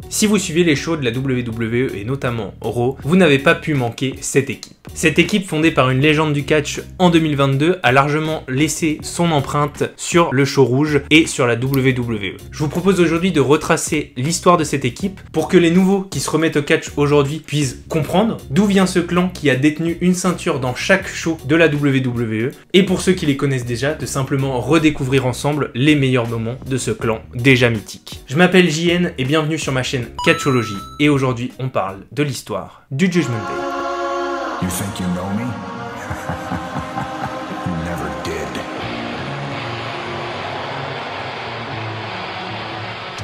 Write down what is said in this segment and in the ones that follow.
Si vous suivez les shows de la WWE et notamment Raw, vous n'avez pas pu manquer cette équipe. Cette équipe fondée par une légende du catch en 2022 a largement laissé son empreinte sur le show rouge et sur la WWE. Je vous propose aujourd'hui de retracer l'histoire de cette équipe pour que les nouveaux qui se remettent au catch aujourd'hui puissent comprendre d'où vient ce clan qui a détenu une ceinture dans chaque show de la WWE et pour ceux qui les connaissent déjà, de simplement redécouvrir ensemble les meilleurs moments de ce clan déjà mythique. Je m'appelle JN et bienvenue sur ma chaîne Catchology et aujourd'hui on parle de l'histoire du Judgment Day. You think you know me? You never did.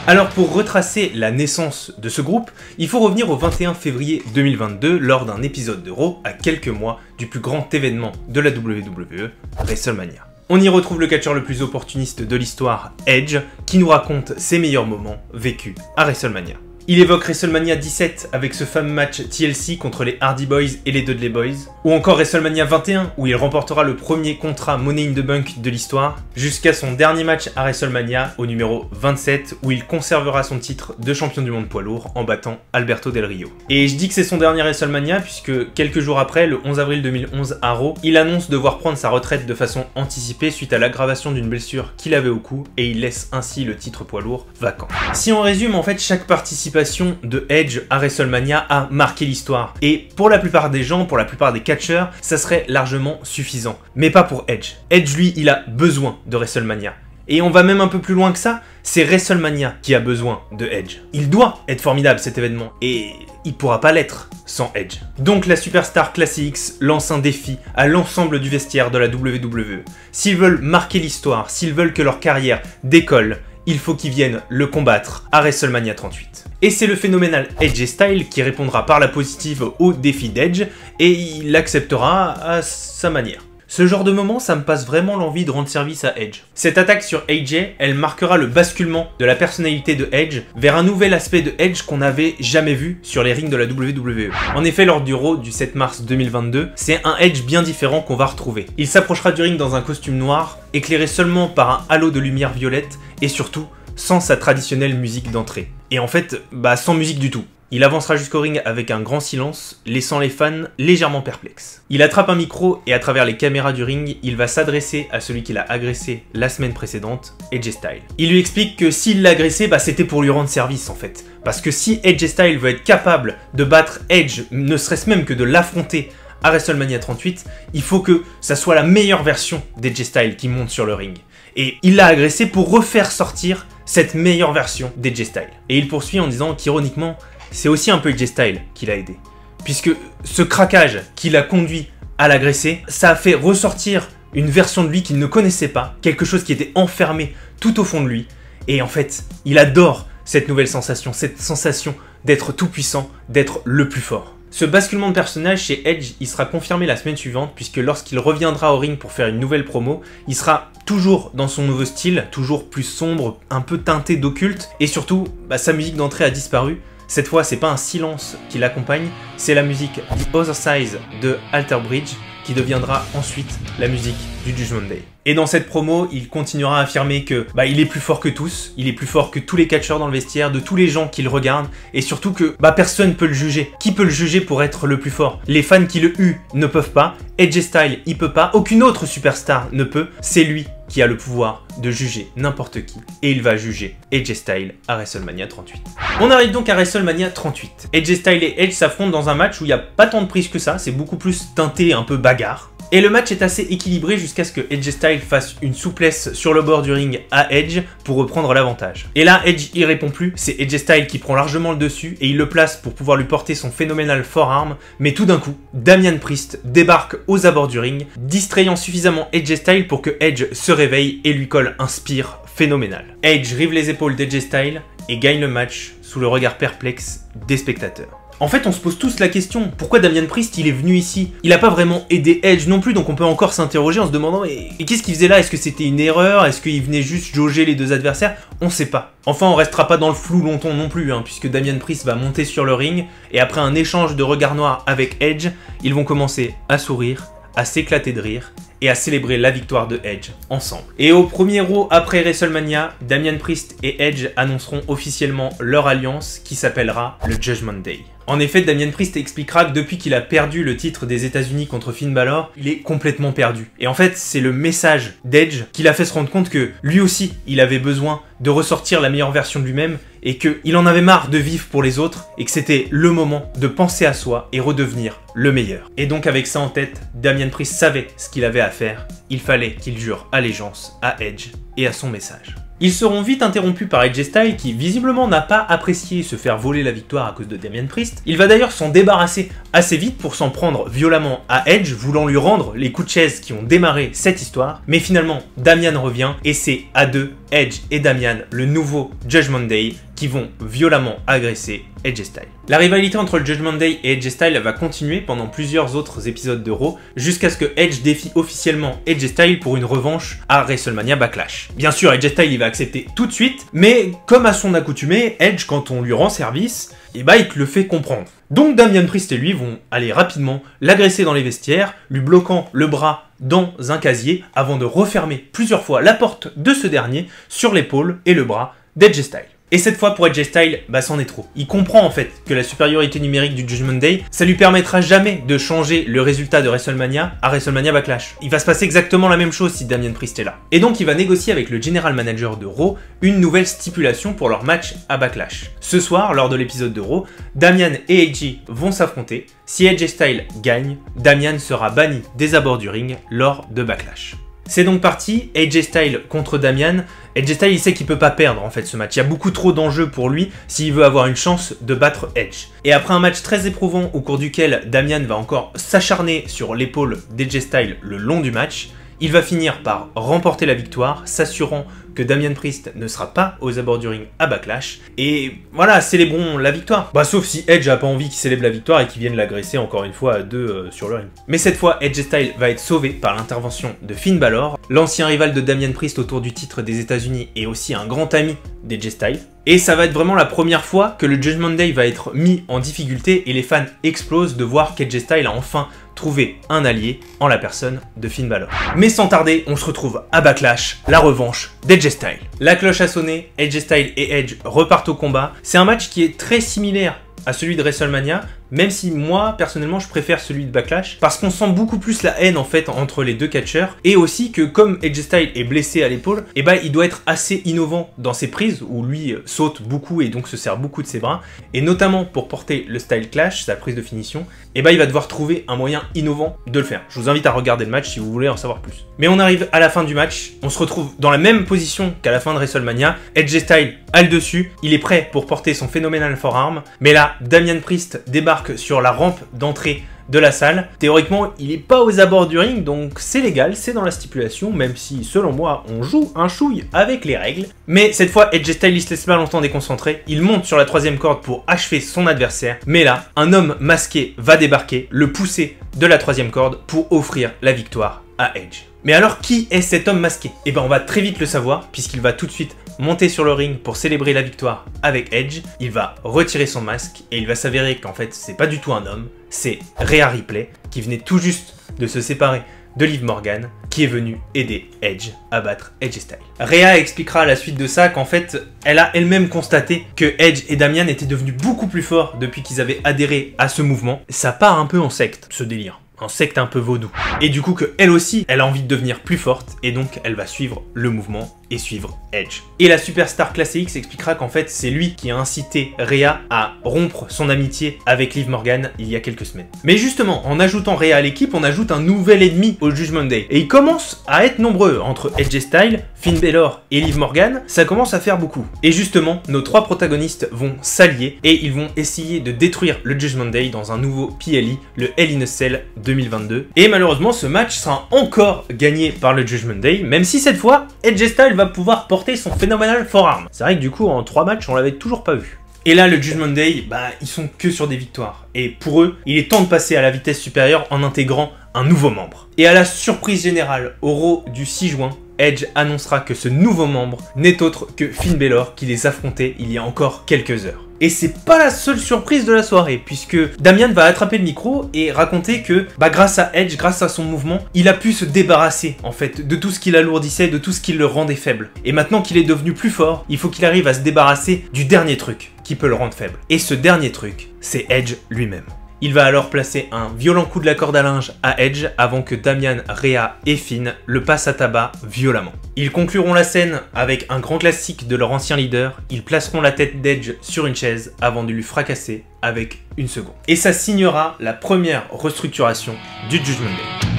Alors pour retracer la naissance de ce groupe, il faut revenir au 21 février 2022 lors d'un épisode de Raw à quelques mois du plus grand événement de la WWE, WrestleMania. On y retrouve le catcheur le plus opportuniste de l'histoire, Edge, qui nous raconte ses meilleurs moments vécus à WrestleMania. Il évoque WrestleMania 17 avec ce fameux match TLC contre les Hardy Boys et les Dudley Boys, ou encore WrestleMania 21 où il remportera le premier contrat Money in the Bank de l'histoire, jusqu'à son dernier match à WrestleMania au numéro 27 où il conservera son titre de champion du monde poids lourd en battant Alberto Del Rio. Et je dis que c'est son dernier WrestleMania puisque quelques jours après, le 11 avril 2011 à Raw, il annonce devoir prendre sa retraite de façon anticipée suite à l'aggravation d'une blessure qu'il avait au cou et il laisse ainsi le titre poids lourd vacant. Si on résume, en fait, chaque participation de Edge à WrestleMania a marqué l'histoire. Et pour la plupart des gens, pour la plupart des catcheurs, ça serait largement suffisant. Mais pas pour Edge. Edge, lui, il a besoin de WrestleMania. Et on va même un peu plus loin que ça, c'est WrestleMania qui a besoin de Edge. Il doit être formidable cet événement, et il pourra pas l'être sans Edge. Donc la superstar Classy X lance un défi à l'ensemble du vestiaire de la WWE. S'ils veulent marquer l'histoire, s'ils veulent que leur carrière décolle, il faut qu'ils viennent le combattre à WrestleMania 38. Et c'est le phénoménal AJ Styles qui répondra par la positive au défi d'Edge, et il l'acceptera à sa manière. Ce genre de moment, ça me passe vraiment l'envie de rendre service à Edge. Cette attaque sur AJ, elle marquera le basculement de la personnalité de Edge vers un nouvel aspect de Edge qu'on n'avait jamais vu sur les rings de la WWE. En effet, lors du Raw du 7 mars 2022, c'est un Edge bien différent qu'on va retrouver. Il s'approchera du ring dans un costume noir, éclairé seulement par un halo de lumière violette, et surtout, sans sa traditionnelle musique d'entrée. Et en fait, sans musique du tout. Il avancera jusqu'au ring avec un grand silence, laissant les fans légèrement perplexes. Il attrape un micro et à travers les caméras du ring, il va s'adresser à celui qui l'a agressé la semaine précédente, AJ Styles. Il lui explique que s'il l'a agressé, c'était pour lui rendre service en fait. Parce que si AJ Styles veut être capable de battre Edge, ne serait-ce même que de l'affronter à WrestleMania 38, il faut que ça soit la meilleure version d'AJ Styles qui monte sur le ring. Et il l'a agressé pour refaire sortir cette meilleure version d'AJ Styles. Et il poursuit en disant qu'ironiquement, c'est aussi un peu AJ Styles qui l'a aidé. Puisque ce craquage qui l'a conduit à l'agresser, ça a fait ressortir une version de lui qu'il ne connaissait pas, quelque chose qui était enfermé tout au fond de lui. Et en fait, il adore cette nouvelle sensation, cette sensation d'être tout puissant, d'être le plus fort. Ce basculement de personnage chez Edge, il sera confirmé la semaine suivante puisque lorsqu'il reviendra au ring pour faire une nouvelle promo, il sera toujours dans son nouveau style, toujours plus sombre, un peu teinté d'occulte et surtout, sa musique d'entrée a disparu. Cette fois, c'est pas un silence qui l'accompagne, c'est la musique The Other Side de Alter Bridge qui deviendra ensuite la musique du Judgment Day. Et dans cette promo, il continuera à affirmer que il est plus fort que tous, il est plus fort que tous les catcheurs dans le vestiaire, de tous les gens qui le regardent, et surtout que personne ne peut le juger. Qui peut le juger pour être le plus fort? Les fans qui le huent ne peuvent pas, AJ Styles il peut pas, aucune autre superstar ne peut, c'est lui qui a le pouvoir de juger n'importe qui, et il va juger AJ Styles à WrestleMania 38. On arrive donc à WrestleMania 38. AJ Styles et Edge s'affrontent dans un match où il n'y a pas tant de prises que ça, c'est beaucoup plus teinté un peu bagarre. Et le match est assez équilibré jusqu'à ce que AJ Styles fasse une souplesse sur le bord du ring à Edge pour reprendre l'avantage. Et là, Edge y répond plus, c'est AJ Styles qui prend largement le dessus et il le place pour pouvoir lui porter son phénoménal forearm, mais tout d'un coup, Damian Priest débarque aux abords du ring, distrayant suffisamment AJ Styles pour que Edge se réveille et lui colle un spear phénoménal. Edge rive les épaules d'AJ Styles et gagne le match sous le regard perplexe des spectateurs. En fait, on se pose tous la question, pourquoi Damian Priest il est venu ici? Il a pas vraiment aidé Edge non plus, donc on peut encore s'interroger en se demandant et qu'est-ce qu'il faisait là? Est-ce que c'était une erreur? Est-ce qu'il venait juste jauger les deux adversaires? On sait pas. Enfin, on restera pas dans le flou longtemps non plus, puisque Damian Priest va monter sur le ring, et après un échange de regards noirs avec Edge, ils vont commencer à sourire, à s'éclater de rire, et à célébrer la victoire de Edge ensemble. Et au premier Raw après WrestleMania, Damian Priest et Edge annonceront officiellement leur alliance qui s'appellera le Judgment Day. En effet, Damian Priest expliquera que depuis qu'il a perdu le titre des États-Unis contre Finn Balor, il est complètement perdu. Et en fait, c'est le message d'Edge qui l'a fait se rendre compte que lui aussi, il avait besoin de ressortir la meilleure version de lui-même et qu'il en avait marre de vivre pour les autres et que c'était le moment de penser à soi et redevenir le meilleur. Et donc avec ça en tête, Damian Priest savait ce qu'il avait à faire. Il fallait qu'il jure allégeance à Edge et à son message. Ils seront vite interrompus par AJ Styles qui visiblement n'a pas apprécié se faire voler la victoire à cause de Damian Priest. Il va d'ailleurs s'en débarrasser assez vite pour s'en prendre violemment à Edge, voulant lui rendre les coups de chaise qui ont démarré cette histoire. Mais finalement, Damian revient et c'est à deux, Edge et Damian, le nouveau Judgment Day, qui vont violemment agresser AJ Styles. La rivalité entre le Judgment Day et AJ Styles va continuer pendant plusieurs autres épisodes de Raw, jusqu'à ce que Edge défie officiellement AJ Styles pour une revanche à WrestleMania Backlash. Bien sûr, AJ Styles il va accepter tout de suite, mais comme à son accoutumée, Edge, quand on lui rend service, il te le fait comprendre. Donc Damian Priest et lui vont aller rapidement l'agresser dans les vestiaires, lui bloquant le bras dans un casier, avant de refermer plusieurs fois la porte de ce dernier sur l'épaule et le bras d'AJ Styles. Et cette fois, pour AJ Styles, c'en est trop. Il comprend en fait que la supériorité numérique du Judgment Day, ça lui permettra jamais de changer le résultat de WrestleMania à WrestleMania Backlash. Il va se passer exactement la même chose si Damian Priest est là. Et donc il va négocier avec le General Manager de Raw une nouvelle stipulation pour leur match à Backlash. Ce soir, lors de l'épisode de Raw, Damian et AJ vont s'affronter. Si AJ Styles gagne, Damian sera banni des abords du ring lors de Backlash. C'est donc parti, AJ Styles contre Damian. AJ Styles il sait qu'il peut pas perdre en fait ce match, il y a beaucoup trop d'enjeux pour lui s'il veut avoir une chance de battre Edge. Et après un match très éprouvant au cours duquel Damian va encore s'acharner sur l'épaule d'AJ Styles le long du match, il va finir par remporter la victoire, s'assurant que Damian Priest ne sera pas aux abords du ring à Backlash. Et voilà, célébrons la victoire. Sauf si Edge a pas envie qu'il célèbre la victoire et qu'il vienne l'agresser encore une fois à deux sur le ring. Mais cette fois, AJ Styles va être sauvé par l'intervention de Finn Balor, l'ancien rival de Damian Priest autour du titre des États-Unis et aussi un grand ami d'AJ Styles. Et ça va être vraiment la première fois que le Judgment Day va être mis en difficulté et les fans explosent de voir qu'AJ Styles a enfin trouvé un allié en la personne de Finn Balor. Mais sans tarder, on se retrouve à Backlash, la revanche d'AJ Styles. La cloche a sonné, AJ Styles et Edge repartent au combat. C'est un match qui est très similaire à celui de WrestleMania, même si moi, personnellement, je préfère celui de Backlash, parce qu'on sent beaucoup plus la haine, en fait, entre les deux catcheurs, et aussi que, comme AJ Styles est blessé à l'épaule, il doit être assez innovant dans ses prises, où lui saute beaucoup et donc se sert beaucoup de ses bras, et notamment pour porter le Style Clash, sa prise de finition, il va devoir trouver un moyen innovant de le faire. Je vous invite à regarder le match si vous voulez en savoir plus. Mais on arrive à la fin du match, on se retrouve dans la même position qu'à la fin de WrestleMania, AJ Styles a le dessus, il est prêt pour porter son phénoménal forearm, mais là, Damian Priest débarque sur la rampe d'entrée de la salle. Théoriquement, il n'est pas aux abords du ring, donc c'est légal, c'est dans la stipulation, même si, selon moi, on joue un chouille avec les règles. Mais cette fois, AJ Styles se laisse pas longtemps déconcentré, il monte sur la troisième corde pour achever son adversaire, mais là, un homme masqué va débarquer, le pousser de la troisième corde pour offrir la victoire à Edge. Mais alors, qui est cet homme masqué? On va très vite le savoir, puisqu'il va tout de suite monter sur le ring pour célébrer la victoire avec Edge. Il va retirer son masque et il va s'avérer qu'en fait, c'est pas du tout un homme, c'est Rhea Ripley, qui venait tout juste de se séparer de Liv Morgan, qui est venue aider Edge à battre AJ Styles. Rhea expliquera à la suite de ça qu'en fait, elle a elle-même constaté que Edge et Damian étaient devenus beaucoup plus forts depuis qu'ils avaient adhéré à ce mouvement. Ça part un peu en secte, ce délire. En secte un peu vaudou. Et du coup que elle aussi, elle a envie de devenir plus forte et donc elle va suivre le mouvement et suivre Edge. Et la Superstar Class X expliquera qu'en fait c'est lui qui a incité Rhea à rompre son amitié avec Liv Morgan il y a quelques semaines. Mais justement, en ajoutant Rhea à l'équipe, on ajoute un nouvel ennemi au Judgment Day. Et ils commencent à être nombreux entre AJ Styles, Finn Balor et Liv Morgan, ça commence à faire beaucoup. Et justement, nos trois protagonistes vont s'allier et ils vont essayer de détruire le Judgment Day dans un nouveau PLE, le Hell in a Cell 2022. Et malheureusement, ce match sera encore gagné par le Judgment Day, même si cette fois, AJ Styles va pouvoir porter son phénoménal forearm. C'est vrai que du coup, en 3 matchs, on l'avait toujours pas vu. Et là, le Judgment Day, ils sont que sur des victoires. Et pour eux, il est temps de passer à la vitesse supérieure en intégrant un nouveau membre. Et à la surprise générale, au Raw du 6 juin, Edge annoncera que ce nouveau membre n'est autre que Finn Balor qui les affrontait il y a encore quelques heures. Et c'est pas la seule surprise de la soirée, puisque Damian va attraper le micro et raconter que grâce à Edge, grâce à son mouvement, il a pu se débarrasser en fait de tout ce qui l'alourdissait, de tout ce qui le rendait faible. Et maintenant qu'il est devenu plus fort, il faut qu'il arrive à se débarrasser du dernier truc qui peut le rendre faible. Et ce dernier truc, c'est Edge lui-même. Il va alors placer un violent coup de la corde à linge à Edge avant que Damian, Rhea et Finn le passent à tabac violemment. Ils concluront la scène avec un grand classique de leur ancien leader, ils placeront la tête d'Edge sur une chaise avant de lui fracasser avec une seconde. Et ça signera la première restructuration du Judgment Day.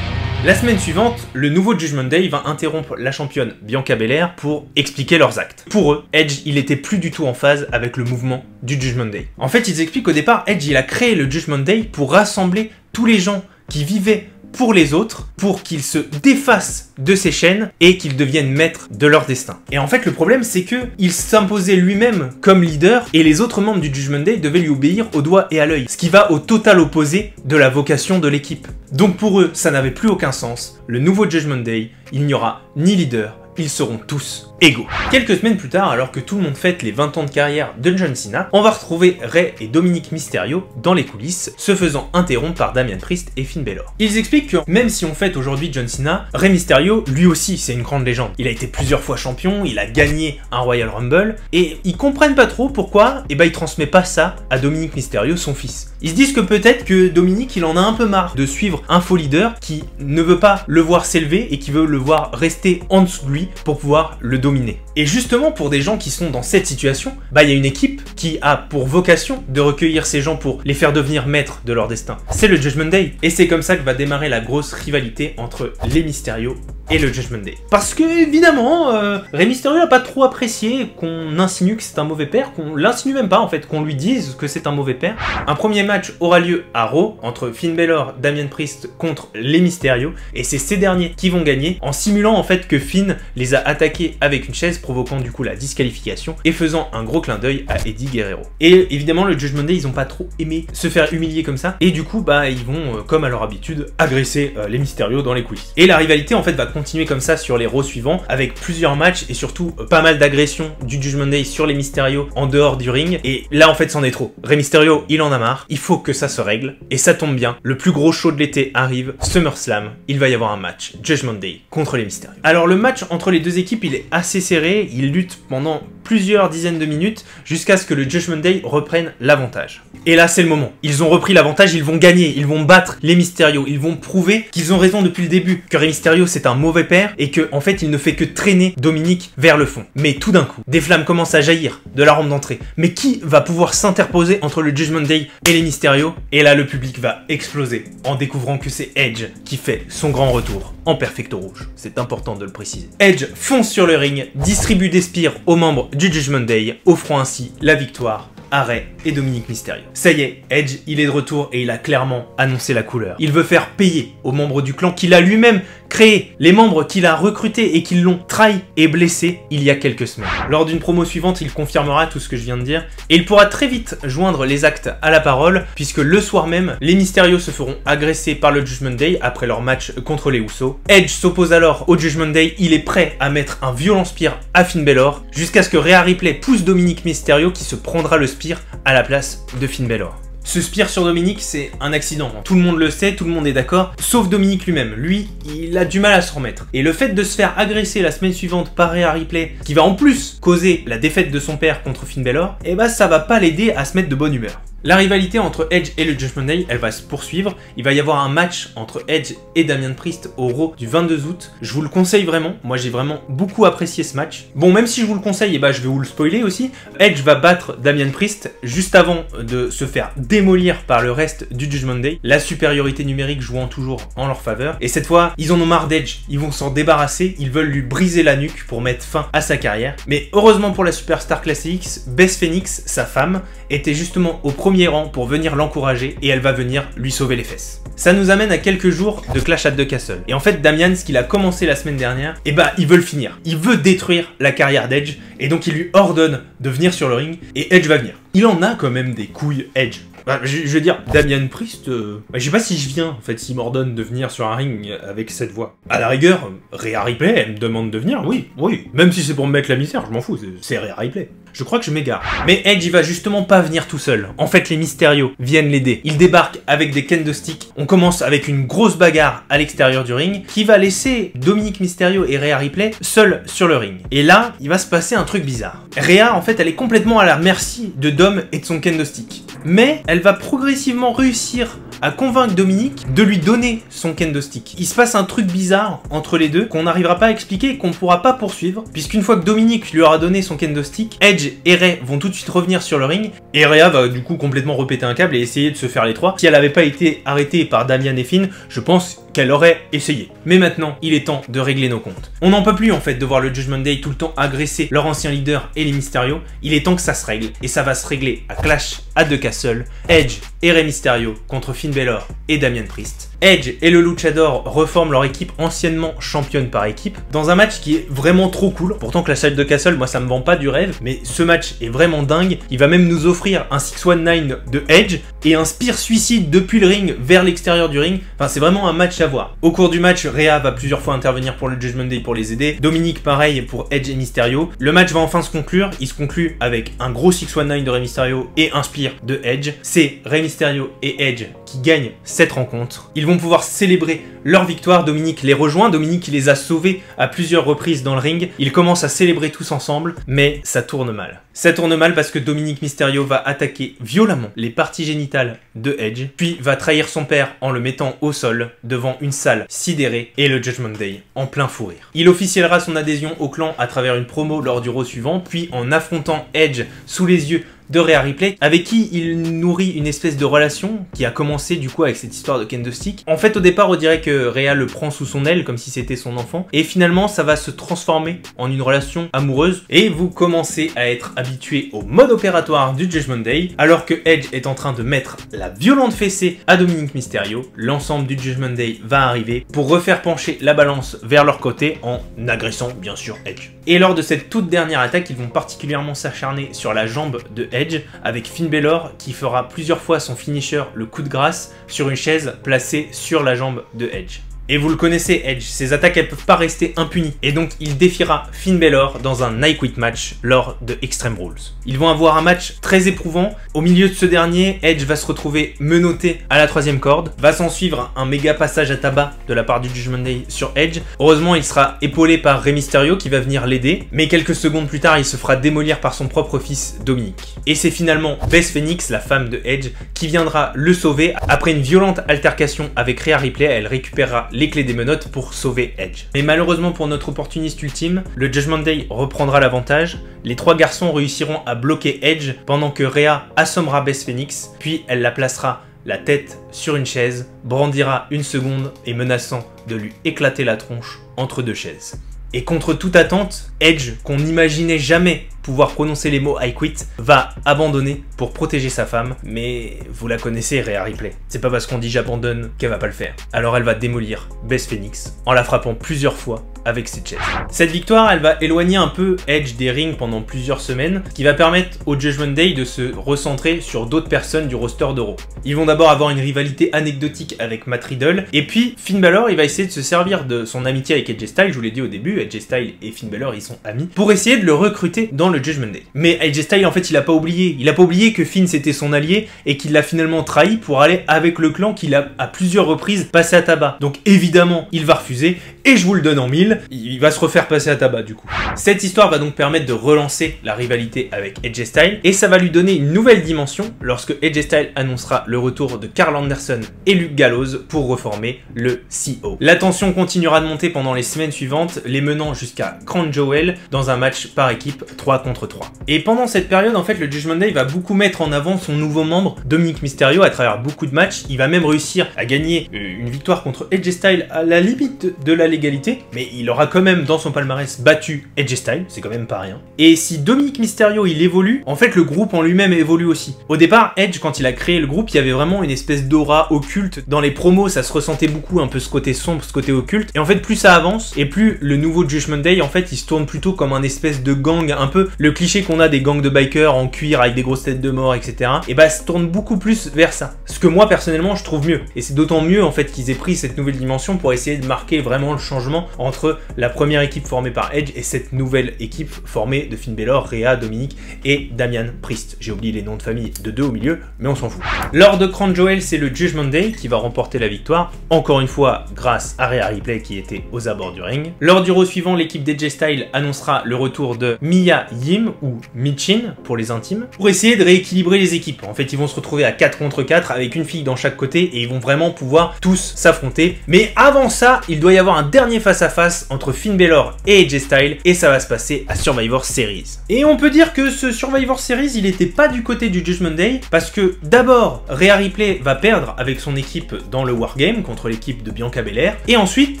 La semaine suivante, le nouveau Judgment Day va interrompre la championne Bianca Belair pour expliquer leurs actes. Pour eux, Edge, il était plus du tout en phase avec le mouvement du Judgment Day. En fait, ils expliquent qu'au départ, Edge, il a créé le Judgment Day pour rassembler tous les gens qui vivaient pour les autres, pour qu'ils se défassent de ces chaînes et qu'ils deviennent maîtres de leur destin. Et en fait, le problème, c'est que il s'imposait lui-même comme leader et les autres membres du Judgment Day devaient lui obéir au doigt et à l'œil, ce qui va au total opposé de la vocation de l'équipe. Donc pour eux, ça n'avait plus aucun sens. Le nouveau Judgment Day, il n'y aura ni leader, ils seront tous égaux. Quelques semaines plus tard, alors que tout le monde fête les 20 ans de carrière de John Cena, on va retrouver Rey et Dominic Mysterio dans les coulisses, se faisant interrompre par Damian Priest et Finn Balor. Ils expliquent que même si on fête aujourd'hui John Cena, Rey Mysterio, lui aussi, c'est une grande légende. Il a été plusieurs fois champion, il a gagné un Royal Rumble, et ils comprennent pas trop pourquoi il transmet pas ça à Dominic Mysterio, son fils. Ils se disent que peut-être que Dominic, il en a un peu marre de suivre un faux leader qui ne veut pas le voir s'élever et qui veut le voir rester en dessous de lui pour pouvoir le dominer. Et justement, pour des gens qui sont dans cette situation, il y a une équipe qui a pour vocation de recueillir ces gens pour les faire devenir maîtres de leur destin. C'est le Judgment Day. Et c'est comme ça que va démarrer la grosse rivalité entre les Mysterio et le Judgment Day. Parce que, évidemment, Rey Mysterio n'a pas trop apprécié qu'on insinue que c'est un mauvais père, qu'on l'insinue même pas en fait, qu'on lui dise que c'est un mauvais père. Un premier match aura lieu à Raw entre Finn Balor, Damian Priest contre les Mysterio, et c'est ces derniers qui vont gagner en simulant en fait que Finn les a attaqués avec une chaise, provoquant du coup la disqualification et faisant un gros clin d'œil à Eddie Guerrero. Et évidemment, le Judgment Day, ils ont pas trop aimé se faire humilier comme ça, et du coup, ils vont, comme à leur habitude, agresser les Mysterio dans les coulisses. Et la rivalité en fait va continuer comme ça sur les Raw suivants, avec plusieurs matchs et surtout pas mal d'agressions du Judgment Day sur les Mysterio en dehors du ring. Et là en fait c'en est trop. Rey Mysterio, il en a marre, il faut que ça se règle. Et ça tombe bien, le plus gros show de l'été arrive, SummerSlam. Il va y avoir un match Judgment Day contre les Mysterio. Alors le match entre les deux équipes, il est assez serré, ils luttent pendant plusieurs dizaines de minutes jusqu'à ce que le Judgment Day reprenne l'avantage. Et là c'est le moment, ils ont repris l'avantage, ils vont gagner, ils vont battre les Mysterio, ils vont prouver qu'ils ont raison depuis le début, que Rey Mysterio c'est un mauvais père et que en fait il ne fait que traîner Dominic vers le fond. Mais tout d'un coup, des flammes commencent à jaillir de la rampe d'entrée. Mais qui va pouvoir s'interposer entre le Judgment Day et les Mysterio? Et là le public va exploser en découvrant que c'est Edge qui fait son grand retour en perfecto rouge. C'est important de le préciser. Edge fonce sur le ring, distribue des spires aux membres du Judgment Day, offrant ainsi la victoire à Rey et Dominic Mysterio. Ça y est, Edge, il est de retour et il a clairement annoncé la couleur. Il veut faire payer aux membres du clan qu'il a lui-même créé, les membres qu'il a recrutés et qui l'ont trahi et blessé il y a quelques semaines. Lors d'une promo suivante, il confirmera tout ce que je viens de dire et il pourra très vite joindre les actes à la parole puisque le soir même, les Mysterio se feront agresser par le Judgment Day après leur match contre les Usos. Edge s'oppose alors au Judgment Day, il est prêt à mettre un violent spear à Finn Balor jusqu'à ce que Rhea Ripley pousse Dominic Mysterio qui se prendra le spear à la place de Finn Balor. Ce spear sur Dominic, c'est un accident. Tout le monde le sait, tout le monde est d'accord, sauf Dominic lui-même. Lui, il a du mal à se remettre. Et le fait de se faire agresser la semaine suivante par Rhea Ripley, qui va en plus causer la défaite de son père contre Finn Balor, ça va pas l'aider à se mettre de bonne humeur. La rivalité entre Edge et le Judgment Day, elle va se poursuivre. Il va y avoir un match entre Edge et Damian Priest au Raw du 22 août. Je vous le conseille vraiment. Moi, j'ai vraiment beaucoup apprécié ce match. Bon, même si je vous le conseille, je vais vous le spoiler aussi. Edge va battre Damian Priest juste avant de se faire démolir par le reste du Judgment Day. La supériorité numérique jouant toujours en leur faveur. Et cette fois, ils en ont marre d'Edge. Ils vont s'en débarrasser. Ils veulent lui briser la nuque pour mettre fin à sa carrière. Mais heureusement pour la Superstar Class X, Beth Phoenix, sa femme, était justement au premier rang pour venir l'encourager et elle va venir lui sauver les fesses. Ça nous amène à quelques jours de Clash at the Castle. Et en fait, Damian, ce qu'il a commencé la semaine dernière, il veut le finir. Il veut détruire la carrière d'Edge et donc il lui ordonne de venir sur le ring et Edge va venir. Il en a quand même des couilles, Edge. Bah, je veux dire, Damian Priest, je sais pas si je viens, en fait, s'il m'ordonne de venir sur un ring avec cette voix. À la rigueur, Rhea Ripley, elle me demande de venir, oui. Même si c'est pour me mettre la misère, je m'en fous, c'est Rhea Ripley. Je crois que je m'égare. Mais Edge, il va justement pas venir tout seul. En fait, les Mysterio viennent l'aider. Ils débarquent avec des kendo sticks. On commence avec une grosse bagarre à l'extérieur du ring qui va laisser Dominic Mysterio et Rhea Ripley seuls sur le ring. Et là, il va se passer un truc bizarre. Rhea, en fait, elle est complètement à la merci de Dom et de son kendo stick. Mais elle va progressivement réussir à convaincre Dominic de lui donner son kendo stick. Il se passe un truc bizarre entre les deux qu'on n'arrivera pas à expliquer et qu'on ne pourra pas poursuivre, puisqu'une fois que Dominic lui aura donné son kendo stick, Edge et Rey vont tout de suite revenir sur le ring, et Rhea va du coup complètement repéter un câble et essayer de se faire les trois. Si elle n'avait pas été arrêtée par Damian et Finn, je pense qu'elle aurait essayé. Mais maintenant, il est temps de régler nos comptes. On n'en peut plus en fait de voir le Judgment Day tout le temps agresser leur ancien leader et les Mysterio. Il est temps que ça se règle, et ça va se régler à Clash à The Castle. Edge et Rey Mysterio contre Finn Balor et Damian Priest. Edge et le Luchador reforment leur équipe anciennement championne par équipe dans un match qui est vraiment trop cool. Pourtant Clash at the Castle, moi ça me vend pas du rêve, mais ce match est vraiment dingue. Il va même nous offrir un 619 de Edge et un spear suicide depuis le ring vers l'extérieur du ring. Enfin c'est vraiment un match à voir. Au cours du match, Rhea va plusieurs fois intervenir pour le Judgment Day pour les aider. Dominic pareil pour Edge et Mysterio. Le match va enfin se conclure. Il se conclut avec un gros 619 de Rey Mysterio et un spear de Edge. C'est Rey Mysterio et Edge qui gagnent cette rencontre. Ils vont pouvoir célébrer leur victoire. Dominic les rejoint. Dominic les a sauvés à plusieurs reprises dans le ring. Ils commencent à célébrer tous ensemble, mais ça tourne mal. Ça tourne mal parce que Dominic Mysterio va attaquer violemment les parties génitales de Edge, puis va trahir son père en le mettant au sol devant une salle sidérée et le Judgment Day en plein fou rire. Il officiellera son adhésion au clan à travers une promo lors du Raw suivant, puis en affrontant Edge sous les yeux de Rhea Ripley, avec qui il nourrit une espèce de relation qui a commencé du coup avec cette histoire de kendo stick. En fait, au départ, on dirait que Rhea le prend sous son aile comme si c'était son enfant, et finalement, ça va se transformer en une relation amoureuse, et vous commencez à être habitué au mode opératoire du Judgment Day, alors que Edge est en train de mettre la violente fessée à Dominic Mysterio. L'ensemble du Judgment Day va arriver pour refaire pencher la balance vers leur côté en agressant bien sûr Edge. Et lors de cette toute dernière attaque, ils vont particulièrement s'acharner sur la jambe de Edge, avec Finn Balor qui fera plusieurs fois son finisher, le coup de grâce, sur une chaise placée sur la jambe de Edge. Et vous le connaissez, Edge, ses attaques elles peuvent pas rester impunies, et donc il défiera Finn Balor dans un I Quit match lors de Extreme Rules. Ils vont avoir un match très éprouvant. Au milieu de ce dernier, Edge va se retrouver menotté à la 3e corde, va s'en suivre un méga passage à tabac de la part du Judgment Day sur Edge. Heureusement, il sera épaulé par Rey Mysterio qui va venir l'aider, mais quelques secondes plus tard, il se fera démolir par son propre fils Dominic. Et c'est finalement Beth Phoenix, la femme de Edge, qui viendra le sauver. Après une violente altercation avec Rhea Ripley, elle récupérera les clés des menottes pour sauver Edge. Mais malheureusement pour notre opportuniste ultime, le Judgment Day reprendra l'avantage. Les trois garçons réussiront à bloquer Edge pendant que Rhea assommera Beth Phoenix, puis elle la placera la tête sur une chaise, brandira une seconde et menaçant de lui éclater la tronche entre deux chaises. Et contre toute attente, Edge, qu'on n'imaginait jamais pouvoir prononcer les mots I quit, va abandonner pour protéger sa femme, mais vous la connaissez, Rhea Ripley. C'est pas parce qu'on dit j'abandonne qu'elle va pas le faire. Alors elle va démolir Beth Phoenix en la frappant plusieurs fois avec cette chaise. Cette victoire, elle va éloigner un peu Edge des rings pendant plusieurs semaines, ce qui va permettre au Judgment Day de se recentrer sur d'autres personnes du roster de Raw. Ils vont d'abord avoir une rivalité anecdotique avec Matt Riddle, et puis Finn Balor, il va essayer de se servir de son amitié avec AJ Styles, je vous l'ai dit au début, AJ Styles et Finn Balor, ils sont amis, pour essayer de le recruter dans le Judgment Day. Mais AJ Styles, en fait, il a pas oublié que Finn c'était son allié, et qu'il l'a finalement trahi pour aller avec le clan qu'il a à plusieurs reprises passé à tabac. Donc évidemment, il va refuser, et je vous le donne en mille, il va se refaire passer à tabac du coup. Cette histoire va donc permettre de relancer la rivalité avec AJ Styles, et ça va lui donner une nouvelle dimension lorsque AJ Styles annoncera le retour de Karl Anderson et Luke Gallows pour reformer le CO. La tension continuera de monter pendant les semaines suivantes, les menant jusqu'à Crown Jewel dans un match par équipe 3 contre 3. Et pendant cette période, en fait, le Judgment Day va beaucoup mettre en avant son nouveau membre, Dominic Mysterio, à travers beaucoup de matchs. Il va même réussir à gagner une victoire contre AJ Styles à la limite de la légalité, mais il aura quand même dans son palmarès battu AJ Styles, c'est quand même pas rien. Et si Dominic Mysterio il évolue, en fait le groupe en lui-même évolue aussi. Au départ, Edge, quand il a créé le groupe, il y avait vraiment une espèce d'aura occulte. Dans les promos, ça se ressentait beaucoup, un peu ce côté sombre, ce côté occulte. Et en fait, plus ça avance, et plus le nouveau Judgment Day, en fait, il se tourne plutôt comme un espèce de gang, un peu le cliché qu'on a des gangs de bikers en cuir avec des grosses têtes de mort, etc. Et bah se tourne beaucoup plus vers ça. Ce que moi personnellement je trouve mieux. Et c'est d'autant mieux en fait qu'ils aient pris cette nouvelle dimension pour essayer de marquer vraiment le changement entre la première équipe formée par Edge et cette nouvelle équipe formée de Finn Balor, Rhea, Dominic et Damian Priest. J'ai oublié les noms de famille de deux au milieu, mais on s'en fout. Lors de Crown Jewel, c'est le Judgment Day qui va remporter la victoire, encore une fois grâce à Rhea Ripley qui était aux abords du ring. Lors du Raw suivant, l'équipe d'AJ Styles annoncera le retour de Mia Yim ou Michin pour les intimes, pour essayer de rééquilibrer les équipes. En fait, ils vont se retrouver à 4 contre 4 avec une fille dans chaque côté et ils vont vraiment pouvoir tous s'affronter. Mais avant ça, il doit y avoir un dernier face-à-face entre Finn Balor et AJ Styles et ça va se passer à Survivor Series. Et on peut dire que ce Survivor Series, il était pas du côté du Judgment Day parce que d'abord, Rhea Ripley va perdre avec son équipe dans le Wargame contre l'équipe de Bianca Belair et ensuite,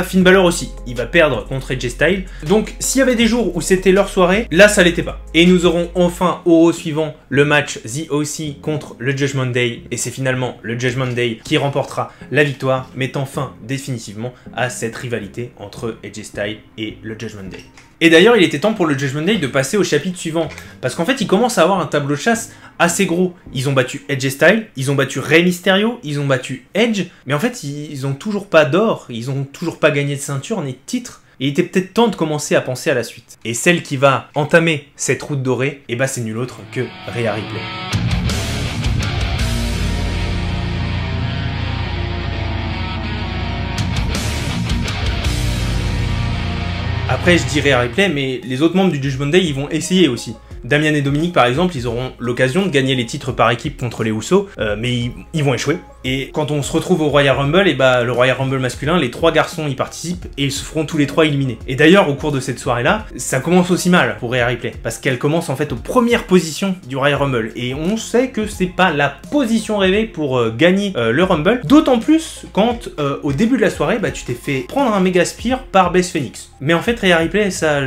Finn Balor aussi, il va perdre contre AJ Styles. Donc s'il y avait des jours où c'était leur soirée, là ça l'était pas. Et nous aurons enfin au Raw suivant le match The OC contre le Judgment Day et c'est finalement le Judgment Day qui remportera la victoire, mettant fin définitivement à cette rivalité entre AJ Styles et le Judgment Day. Et d'ailleurs, il était temps pour le Judgment Day de passer au chapitre suivant, parce qu'en fait, ils commencent à avoir un tableau de chasse assez gros. Ils ont battu AJ Styles, ils ont battu Rey Mysterio, ils ont battu Edge, mais en fait, ils ont toujours pas d'or, ils ont toujours pas gagné de ceinture ni de titre. Et il était peut-être temps de commencer à penser à la suite. Et celle qui va entamer cette route dorée, c'est nul autre que Rhea Ripley. Après, je dirais Rhea Ripley, mais les autres membres du Judgment Day, ils vont essayer aussi. Damian et Dominic, par exemple, ils auront l'occasion de gagner les titres par équipe contre les Usos, mais ils vont échouer. Et quand on se retrouve au Royal Rumble, le Royal Rumble masculin, les 3 garçons y participent et ils se feront tous les 3 éliminés. Et d'ailleurs, au cours de cette soirée-là, ça commence aussi mal pour Rhea Ripley, parce qu'elle commence en fait aux premières positions du Royal Rumble. Et on sait que c'est pas la position rêvée pour gagner le Rumble, d'autant plus quand au début de la soirée, tu t'es fait prendre un méga spear par Beth Phoenix. Mais en fait, Rhea Ripley, ça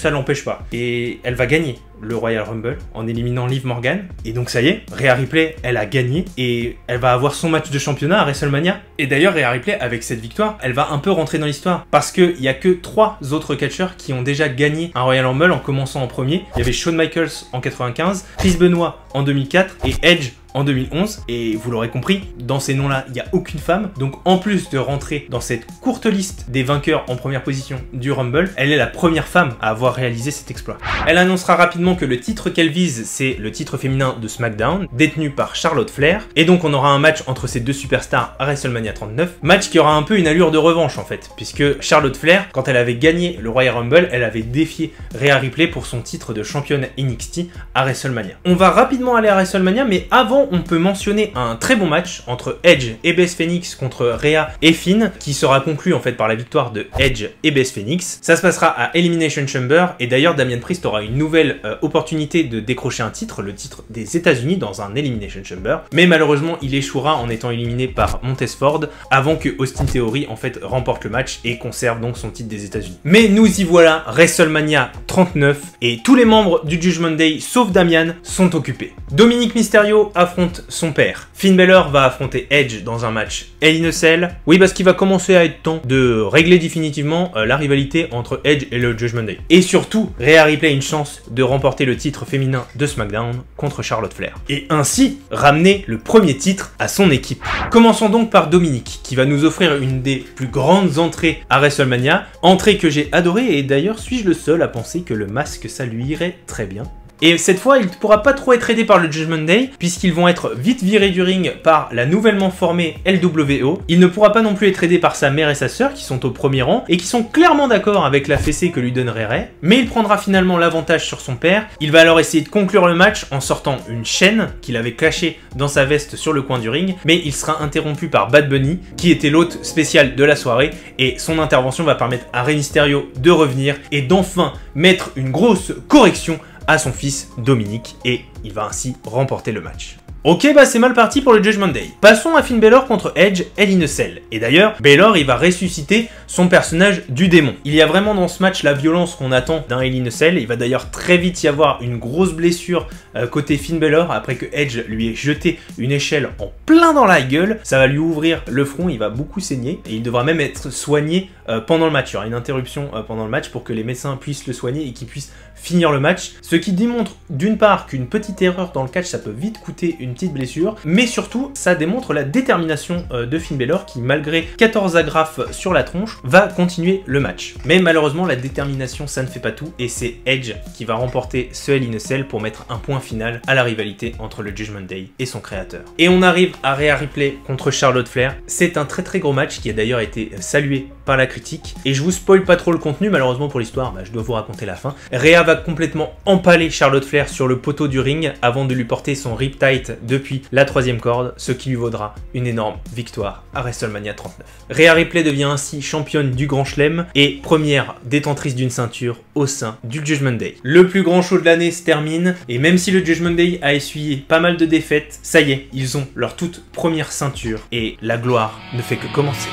l'empêche pas. Et elle va gagner le Royal Rumble en éliminant Liv Morgan. Et donc ça y est, Rhea Ripley, elle a gagné et elle va avoir son match de championnat à WrestleMania. Et d'ailleurs, Rhea Ripley, avec cette victoire, elle va un peu rentrer dans l'histoire parce qu'il n'y a que 3 autres catcheurs qui ont déjà gagné un Royal Rumble en commençant en premier. Il y avait Shawn Michaels en 95, Chris Benoit en 2004 et Edge en 2011, et vous l'aurez compris, dans ces noms-là, il n'y a aucune femme, donc en plus de rentrer dans cette courte liste des vainqueurs en première position du Rumble, elle est la première femme à avoir réalisé cet exploit. Elle annoncera rapidement que le titre qu'elle vise, c'est le titre féminin de SmackDown, détenu par Charlotte Flair, et donc on aura un match entre ces deux superstars à WrestleMania 39, match qui aura un peu une allure de revanche en fait, puisque Charlotte Flair, quand elle avait gagné le Royal Rumble, elle avait défié Rhea Ripley pour son titre de championne NXT à WrestleMania. On va rapidement aller à WrestleMania, mais avant on peut mentionner un très bon match entre Edge et Beth Phoenix contre Rhea et Finn, qui sera conclu en fait par la victoire de Edge et Beth Phoenix. Ça se passera à Elimination Chamber, et d'ailleurs Damian Priest aura une nouvelle opportunité de décrocher un titre, le titre des États-Unis dans un Elimination Chamber, mais malheureusement il échouera en étant éliminé par Montez-Ford avant que Austin Theory en fait remporte le match et conserve donc son titre des États-Unis. Mais nous y voilà, WrestleMania 39, et tous les membres du Judgment Day sauf Damian sont occupés. Dominic Mysterio affronte son père. Finn Balor va affronter Edge dans un match Hell in a Cell. Oui, parce qu'il va commencer à être temps de régler définitivement la rivalité entre Edge et le Judgment Day. Et surtout, Rhea Ripley a une chance de remporter le titre féminin de SmackDown contre Charlotte Flair. Et ainsi, ramener le premier titre à son équipe. Commençons donc par Dominic, qui va nous offrir une des plus grandes entrées à WrestleMania. Entrée que j'ai adorée, et d'ailleurs suis-je le seul à penser que le masque ça lui irait très bien. Et cette fois, il ne pourra pas trop être aidé par le Judgment Day, puisqu'ils vont être vite virés du ring par la nouvellement formée LWO. Il ne pourra pas non plus être aidé par sa mère et sa sœur, qui sont au premier rang, et qui sont clairement d'accord avec la fessée que lui donnerait Rey. Mais il prendra finalement l'avantage sur son père. Il va alors essayer de conclure le match en sortant une chaîne qu'il avait cachée dans sa veste sur le coin du ring, mais il sera interrompu par Bad Bunny, qui était l'hôte spécial de la soirée, et son intervention va permettre à Rey Mysterio de revenir et d'enfin mettre une grosse correction à son fils Dominic, et il va ainsi remporter le match. Ok, bah c'est mal parti pour le Judgment Day. Passons à Finn Balor contre Edge, Hell in a Cell. Et d'ailleurs, Balor, il va ressusciter son personnage du démon. Il y a vraiment dans ce match la violence qu'on attend d'un Hell in a Cell. Il va d'ailleurs très vite y avoir une grosse blessure côté Finn Balor après que Edge lui ait jeté une échelle en plein dans la gueule. Ça va lui ouvrir le front, il va beaucoup saigner et il devra même être soigné pendant le match. Il y aura une interruption pendant le match pour que les médecins puissent le soigner et qu'il puisse finir le match. Ce qui démontre d'une part qu'une petite erreur dans le catch ça peut vite coûter une petite blessure, mais surtout ça démontre la détermination de Finn Balor qui malgré 14 agrafes sur la tronche va continuer le match. Mais malheureusement la détermination ça ne fait pas tout et c'est Edge qui va remporter ce Hell in a Cell pour mettre un point final à la rivalité entre le Judgment Day et son créateur. Et on arrive à Rhea Ripley contre Charlotte Flair. C'est un très gros match qui a d'ailleurs été salué par la critique et je vous spoil pas trop le contenu malheureusement pour l'histoire, je dois vous raconter la fin. Rhea va complètement empaler Charlotte Flair sur le poteau du ring avant de lui porter son Riptide depuis la 3e corde, ce qui lui vaudra une énorme victoire à WrestleMania 39. Rhea Ripley devient ainsi championne du Grand Chelem et première détentrice d'une ceinture au sein du Judgment Day. Le plus grand show de l'année se termine et même si le Judgment Day a essuyé pas mal de défaites, ça y est, ils ont leur toute première ceinture et la gloire ne fait que commencer.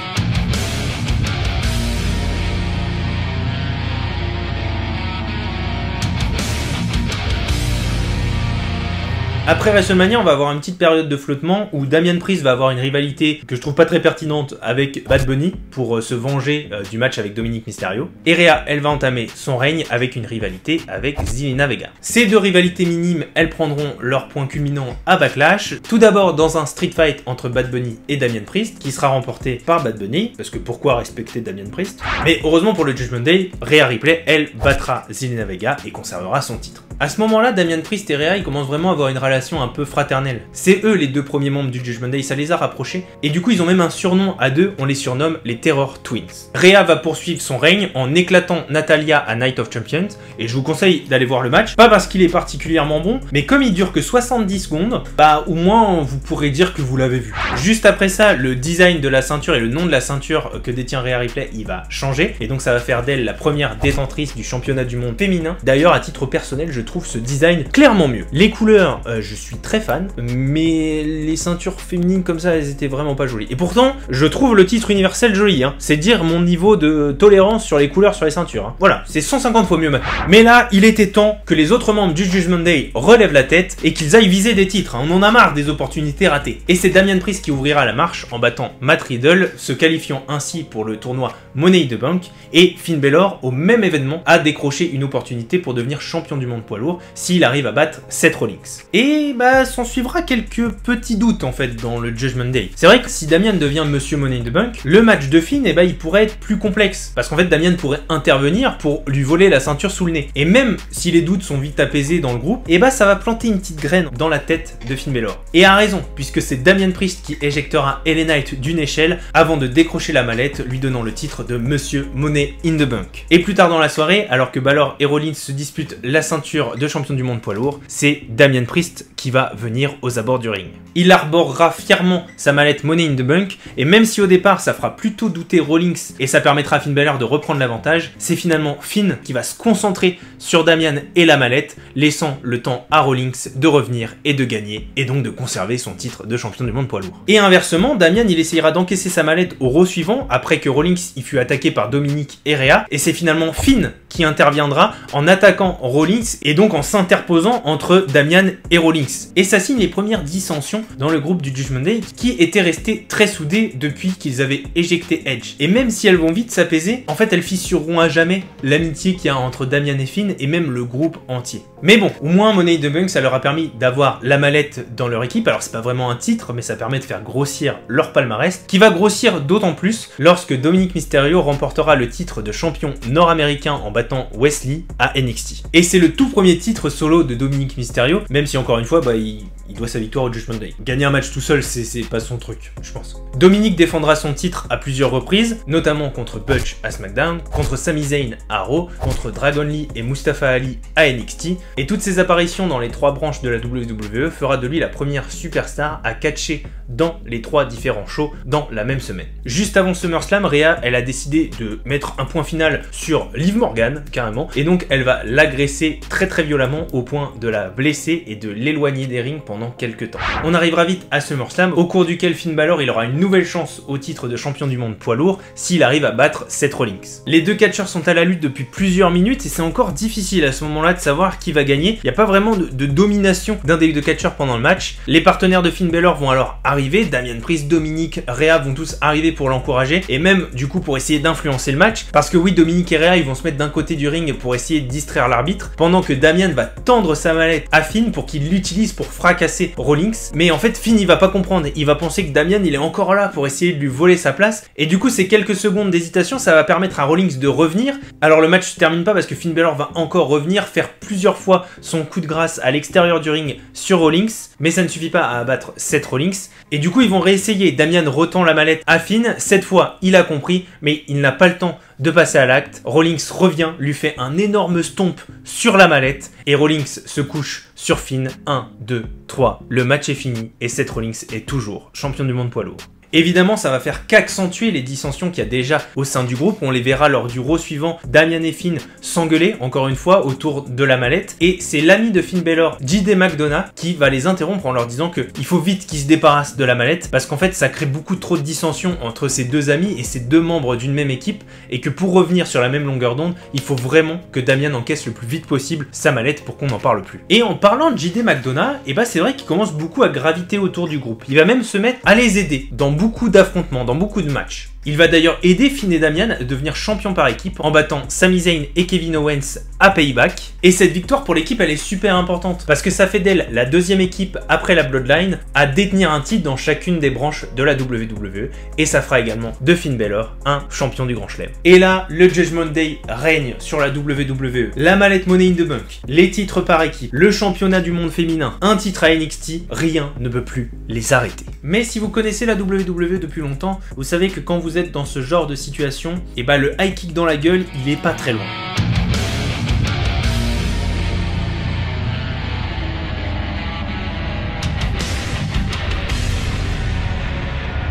Après WrestleMania, on va avoir une petite période de flottement où Damian Priest va avoir une rivalité que je trouve pas très pertinente avec Bad Bunny pour se venger du match avec Dominic Mysterio. Et Rhea, elle va entamer son règne avec une rivalité avec Zelina Vega. Ces deux rivalités minimes, elles prendront leur point culminant à Backlash. Tout d'abord dans un street fight entre Bad Bunny et Damian Priest qui sera remporté par Bad Bunny, parce que pourquoi respecter Damian Priest? Mais heureusement pour le Judgment Day, Rhea Ripley, elle battra Zelina Vega et conservera son titre. À ce moment-là, Damian Priest et Rhea, ils commencent vraiment à avoir une relation un peu fraternelle. C'est eux les deux premiers membres du Judgment Day, ça les a rapprochés. Et du coup, ils ont même un surnom à deux, on les surnomme les Terror Twins. Rhea va poursuivre son règne en éclatant Natalya à Night of Champions. Et je vous conseille d'aller voir le match, pas parce qu'il est particulièrement bon, mais comme il dure que 70 secondes, au moins vous pourrez dire que vous l'avez vu. Juste après ça, le design de la ceinture et le nom de la ceinture que détient Rhea Ripley, il va changer. Et donc ça va faire d'elle la première détentrice du championnat du monde féminin. D'ailleurs, à titre personnel, je trouve ce design clairement mieux. Les couleurs, je suis très fan, mais les ceintures féminines comme ça, elles étaient vraiment pas jolies. Et pourtant, je trouve le titre universel joli, c'est dire mon niveau de tolérance sur les couleurs sur les ceintures. Voilà, c'est 150 fois mieux maintenant. Mais là, il était temps que les autres membres du Judgment Day relèvent la tête et qu'ils aillent viser des titres. On en a marre des opportunités ratées. Et c'est Damian Priest qui ouvrira la marche en battant Matt Riddle, se qualifiant ainsi pour le tournoi Money in the Bank, et Finn Balor, au même événement, a décroché une opportunité pour devenir champion du monde poids lourd s'il arrive à battre Seth Rollins. Et s'en suivra quelques petits doutes en fait dans le Judgment Day. C'est vrai que si Damian devient Monsieur Money in the Bank, le match de Finn, il pourrait être plus complexe. Parce qu'en fait, Damian pourrait intervenir pour lui voler la ceinture sous le nez. Et même si les doutes sont vite apaisés dans le groupe, ça va planter une petite graine dans la tête de Finn Balor. Et a raison, puisque c'est Damian Priest qui éjectera LA Knight d'une échelle avant de décrocher la mallette, lui donnant le titre de Monsieur Money in the Bank. Et plus tard dans la soirée, alors que Balor et Rollins se disputent la ceinture de champion du monde poids lourd, c'est Damian Priest qui va venir aux abords du ring. Il arborera fièrement sa mallette Money in the Bank, et même si au départ ça fera plutôt douter Rollins et ça permettra à Finn Balor de reprendre l'avantage, c'est finalement Finn qui va se concentrer sur Damian et la mallette, laissant le temps à Rollins de revenir et de gagner, et donc de conserver son titre de champion du monde poids lourd. Et inversement, Damian il essayera d'encaisser sa mallette au Raw suivant, après que Rollins y fut attaqué par Dominic et Rhea, et c'est finalement Finn qui interviendra en attaquant Rollins et donc en s'interposant entre Damian et Rollins. Et ça signe les premières dissensions dans le groupe du Judgment Day qui étaient restés très soudés depuis qu'ils avaient éjecté Edge. Et même si elles vont vite s'apaiser, en fait elles fissureront à jamais l'amitié qu'il y a entre Damian et Finn et même le groupe entier. Mais bon, au moins Money in the Bank ça leur a permis d'avoir la mallette dans leur équipe. Alors c'est pas vraiment un titre, mais ça permet de faire grossir leur palmarès, qui va grossir d'autant plus lorsque Dominic Mysterio remportera le titre de champion nord-américain en battant Wesley à NXT. Et c'est le tout premier titre solo de Dominic Mysterio, même si encore une fois il doit sa victoire au Judgment Day. Gagner un match tout seul, c'est pas son truc, je pense. Dominic défendra son titre à plusieurs reprises, notamment contre Butch à SmackDown, contre Sami Zayn à Raw, contre Dragon Lee et Mustafa Ali à NXT, et toutes ses apparitions dans les trois branches de la WWE fera de lui la première superstar à catcher dans les trois différents shows dans la même semaine. Juste avant SummerSlam, Rhea, elle a décidé de mettre un point final sur Liv Morgan, Damian, carrément. Et donc elle va l'agresser très violemment au point de la blesser et de l'éloigner des rings pendant quelques temps. On arrivera vite à SummerSlam, au cours duquel Finn Balor il aura une nouvelle chance au titre de champion du monde poids lourd s'il arrive à battre Seth Rollins. Les deux catcheurs sont à la lutte depuis plusieurs minutes et c'est encore difficile à ce moment-là de savoir qui va gagner. Il n'y a pas vraiment de domination d'un des deux catcheurs pendant le match. Les partenaires de Finn Balor vont alors arriver, Damian Priest, Dominic, Rhea vont tous arriver pour l'encourager et même du coup pour essayer d'influencer le match, parce que oui, Dominic et Rhea ils vont se mettre d'un côté du ring pour essayer de distraire l'arbitre, pendant que Damian va tendre sa mallette à Finn pour qu'il l'utilise pour fracasser Rollins. Mais en fait Finn il va pas comprendre, il va penser que Damian il est encore là pour essayer de lui voler sa place, et du coup ces quelques secondes d'hésitation ça va permettre à Rollins de revenir. Alors le match se termine pas parce que Finn Balor va encore revenir, faire plusieurs fois son coup de grâce à l'extérieur du ring sur Rollins, mais ça ne suffit pas à abattre Seth Rollins, et du coup ils vont réessayer. Damian retend la mallette à Finn, cette fois il a compris, mais il n'a pas le temps de passer à l'acte. Rollins revient, lui fait un énorme stomp sur la mallette, et Rollins se couche sur Finn. 1, 2, 3, le match est fini, et Seth Rollins est toujours champion du monde poids lourd. Évidemment, ça va faire qu'accentuer les dissensions qu'il y a déjà au sein du groupe. On les verra lors du Raw suivant, Damian et Finn s'engueuler, encore une fois, autour de la mallette. Et c'est l'ami de Finn Balor, JD McDonough, qui va les interrompre en leur disant qu'il faut vite qu'ils se débarrassent de la mallette, parce qu'en fait, ça crée beaucoup trop de dissensions entre ces deux amis et ces deux membres d'une même équipe, et que pour revenir sur la même longueur d'onde, il faut vraiment que Damian encaisse le plus vite possible sa mallette pour qu'on n'en parle plus. Et en parlant de JD McDonough, et bah c'est vrai qu'il commence beaucoup à graviter autour du groupe. Il va même se mettre à les aider dans beaucoup d'affrontements, dans beaucoup de matchs. Il va d'ailleurs aider Finn et Damian à devenir champions par équipe en battant Sami Zayn et Kevin Owens à Payback. Et cette victoire pour l'équipe elle est super importante parce que ça fait d'elle la deuxième équipe après la Bloodline à détenir un titre dans chacune des branches de la WWE, et ça fera également de Finn Balor un champion du Grand Chelem. Et là, le Judgment Day règne sur la WWE. La mallette Money in the Bank, les titres par équipe, le championnat du monde féminin, un titre à NXT, rien ne peut plus les arrêter. Mais si vous connaissez la WWE depuis longtemps, vous savez que quand vous êtes dans ce genre de situation, et bah le high kick dans la gueule, il est pas très loin.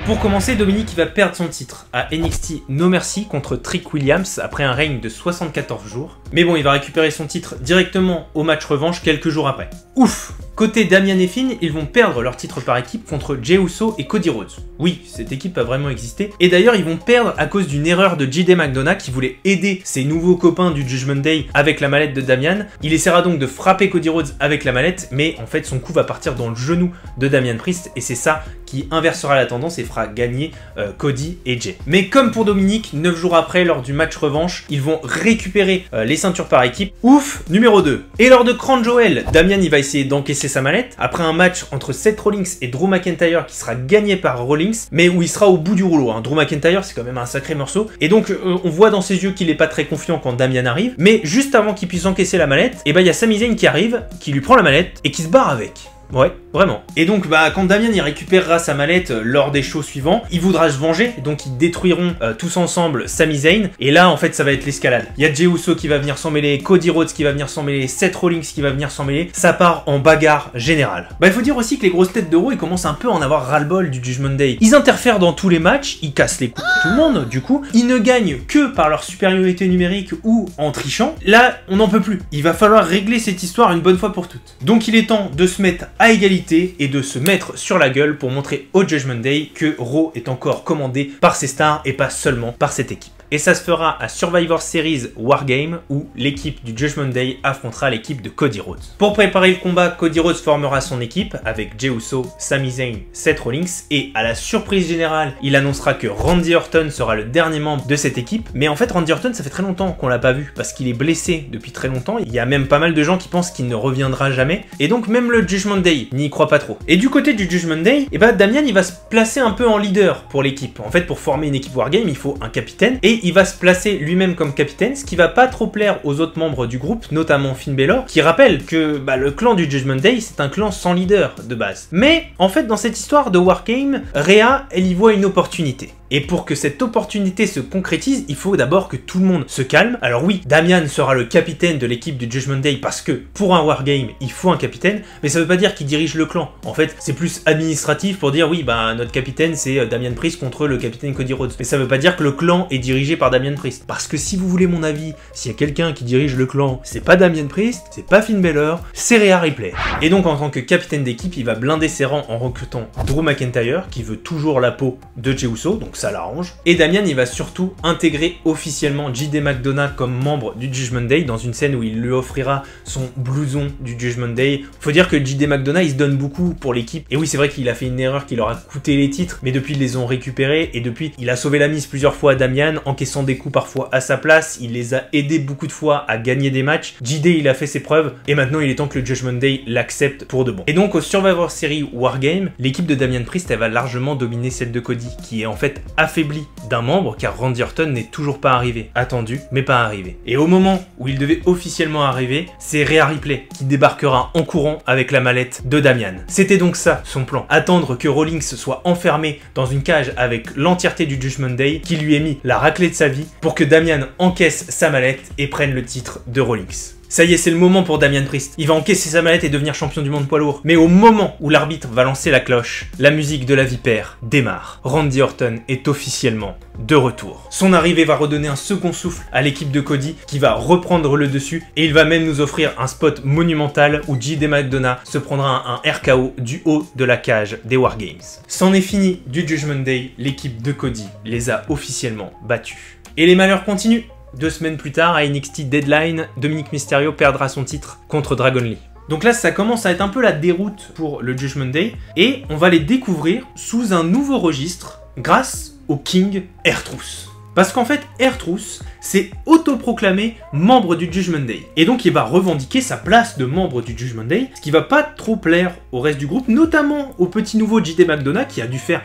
Pour commencer, Dominic va perdre son titre à NXT No Mercy contre Trick Williams après un règne de 74 jours. Mais bon, il va récupérer son titre directement au match revanche quelques jours après. Ouf! Côté Damian et Finn, ils vont perdre leur titre par équipe contre Jey Uso et Cody Rhodes. Oui, cette équipe a vraiment existé. Et d'ailleurs, ils vont perdre à cause d'une erreur de JD McDonough qui voulait aider ses nouveaux copains du Judgment Day avec la mallette de Damian. Il essaiera donc de frapper Cody Rhodes avec la mallette, mais en fait, son coup va partir dans le genou de Damian Priest, et c'est ça qui inversera la tendance et fera gagner Cody et Jey. Mais comme pour Dominic, 9 jours après, lors du match revanche, ils vont récupérer les ceintures par équipe. Ouf, numéro 2. Et lors de Crown Jewel, Damian il va essayer d'encaisser sa mallette après un match entre Seth Rollins et Drew McIntyre qui sera gagné par Rollins, mais où il sera au bout du rouleau. Drew McIntyre, c'est quand même un sacré morceau. Et donc, on voit dans ses yeux qu'il est pas très confiant quand Damian arrive. Mais juste avant qu'il puisse encaisser la mallette, et bah il y a Sami Zayn qui arrive, qui lui prend la mallette et qui se barre avec. Ouais, vraiment. Et donc, bah, quand Damian il récupérera sa mallette lors des shows suivants, il voudra se venger, donc ils détruiront tous ensemble Sami Zayn, et là, en fait, ça va être l'escalade. Il y a Jey Uso qui va venir s'en mêler, Cody Rhodes qui va venir s'en mêler, Seth Rollins qui va venir s'en mêler, ça part en bagarre générale. Bah, il faut dire aussi que les grosses têtes de Raw, ils commencent un peu à en avoir ras-le-bol du Judgment Day. Ils interfèrent dans tous les matchs, ils cassent les couilles de tout le monde, du coup, ils ne gagnent que par leur supériorité numérique ou en trichant. Là, on n'en peut plus. Il va falloir régler cette histoire une bonne fois pour toutes. Donc, il est temps de se mettre à égalité et de se mettre sur la gueule pour montrer au Judgment Day que Raw est encore commandé par ses stars et pas seulement par cette équipe. Et ça se fera à Survivor Series Wargame où l'équipe du Judgment Day affrontera l'équipe de Cody Rhodes. Pour préparer le combat, Cody Rhodes formera son équipe avec Jey Uso, Sami Zayn, Seth Rollins, et à la surprise générale, il annoncera que Randy Orton sera le dernier membre de cette équipe. Mais en fait, Randy Orton, ça fait très longtemps qu'on l'a pas vu parce qu'il est blessé depuis très longtemps. Il y a même pas mal de gens qui pensent qu'il ne reviendra jamais. Et donc même le Judgment Day n'y croit pas trop. Et du côté du Judgment Day, et bah Damian il va se placer un peu en leader pour l'équipe. En fait, pour former une équipe Wargame, il faut un capitaine et il va se placer lui-même comme capitaine, ce qui va pas trop plaire aux autres membres du groupe, notamment Finn Balor, qui rappelle que le clan du Judgment Day, c'est un clan sans leader de base. Mais en fait, dans cette histoire de Wargame, Rhea, elle y voit une opportunité. Et pour que cette opportunité se concrétise, il faut d'abord que tout le monde se calme. Alors oui, Damian sera le capitaine de l'équipe du Judgment Day parce que pour un wargame, il faut un capitaine, mais ça veut pas dire qu'il dirige le clan. En fait, c'est plus administratif pour dire oui, bah notre capitaine c'est Damian Priest contre le capitaine Cody Rhodes. Mais ça veut pas dire que le clan est dirigé par Damian Priest. Parce que si vous voulez mon avis, s'il y a quelqu'un qui dirige le clan, c'est pas Damian Priest, c'est pas Finn Balor, c'est Rhea Ripley. Et donc en tant que capitaine d'équipe, il va blinder ses rangs en recrutant Drew McIntyre, qui veut toujours la peau de Jey Uso, donc ça l'arrange. Et Damian, il va surtout intégrer officiellement JD McDonagh comme membre du Judgment Day dans une scène où il lui offrira son blouson du Judgment Day. Faut dire que JD McDonagh, il se donne beaucoup pour l'équipe. Et oui, c'est vrai qu'il a fait une erreur qui leur a coûté les titres, mais depuis ils les ont récupérés et depuis il a sauvé la mise plusieurs fois à Damian, encaissant des coups parfois à sa place. Il les a aidés beaucoup de fois à gagner des matchs. JD, il a fait ses preuves et maintenant il est temps que le Judgment Day l'accepte pour de bon. Et donc au Survivor Series Wargame, l'équipe de Damian Priest, elle va largement dominer celle de Cody, qui est en fait affaiblie d'un membre car Randy Orton n'est toujours pas arrivé. Attendu, mais pas arrivé. Et au moment où il devait officiellement arriver, c'est Rhea Ripley qui débarquera en courant avec la mallette de Damian. C'était donc ça son plan, attendre que Rollins soit enfermé dans une cage avec l'entièreté du Judgment Day, qui lui ait mis la raclée de sa vie pour que Damian encaisse sa mallette et prenne le titre de Rollins. Ça y est, c'est le moment pour Damian Priest. Il va encaisser sa mallette et devenir champion du monde poids lourd. Mais au moment où l'arbitre va lancer la cloche, la musique de la vipère démarre. Randy Orton est officiellement de retour. Son arrivée va redonner un second souffle à l'équipe de Cody qui va reprendre le dessus et il va même nous offrir un spot monumental où JD McDonagh se prendra un RKO du haut de la cage des Wargames. C'en est fini du Judgment Day, l'équipe de Cody les a officiellement battus. Et les malheurs continuent. 2 semaines plus tard, à NXT Deadline, Dominic Mysterio perdra son titre contre Dragon Lee. Donc là, ça commence à être un peu la déroute pour le Judgment Day, et on va les découvrir sous un nouveau registre grâce au King R-Truth. Parce qu'en fait, R-Truth s'est autoproclamé membre du Judgment Day. Et donc il va revendiquer sa place de membre du Judgment Day, ce qui va pas trop plaire au reste du groupe, notamment au petit nouveau JD McDonagh qui a dû faire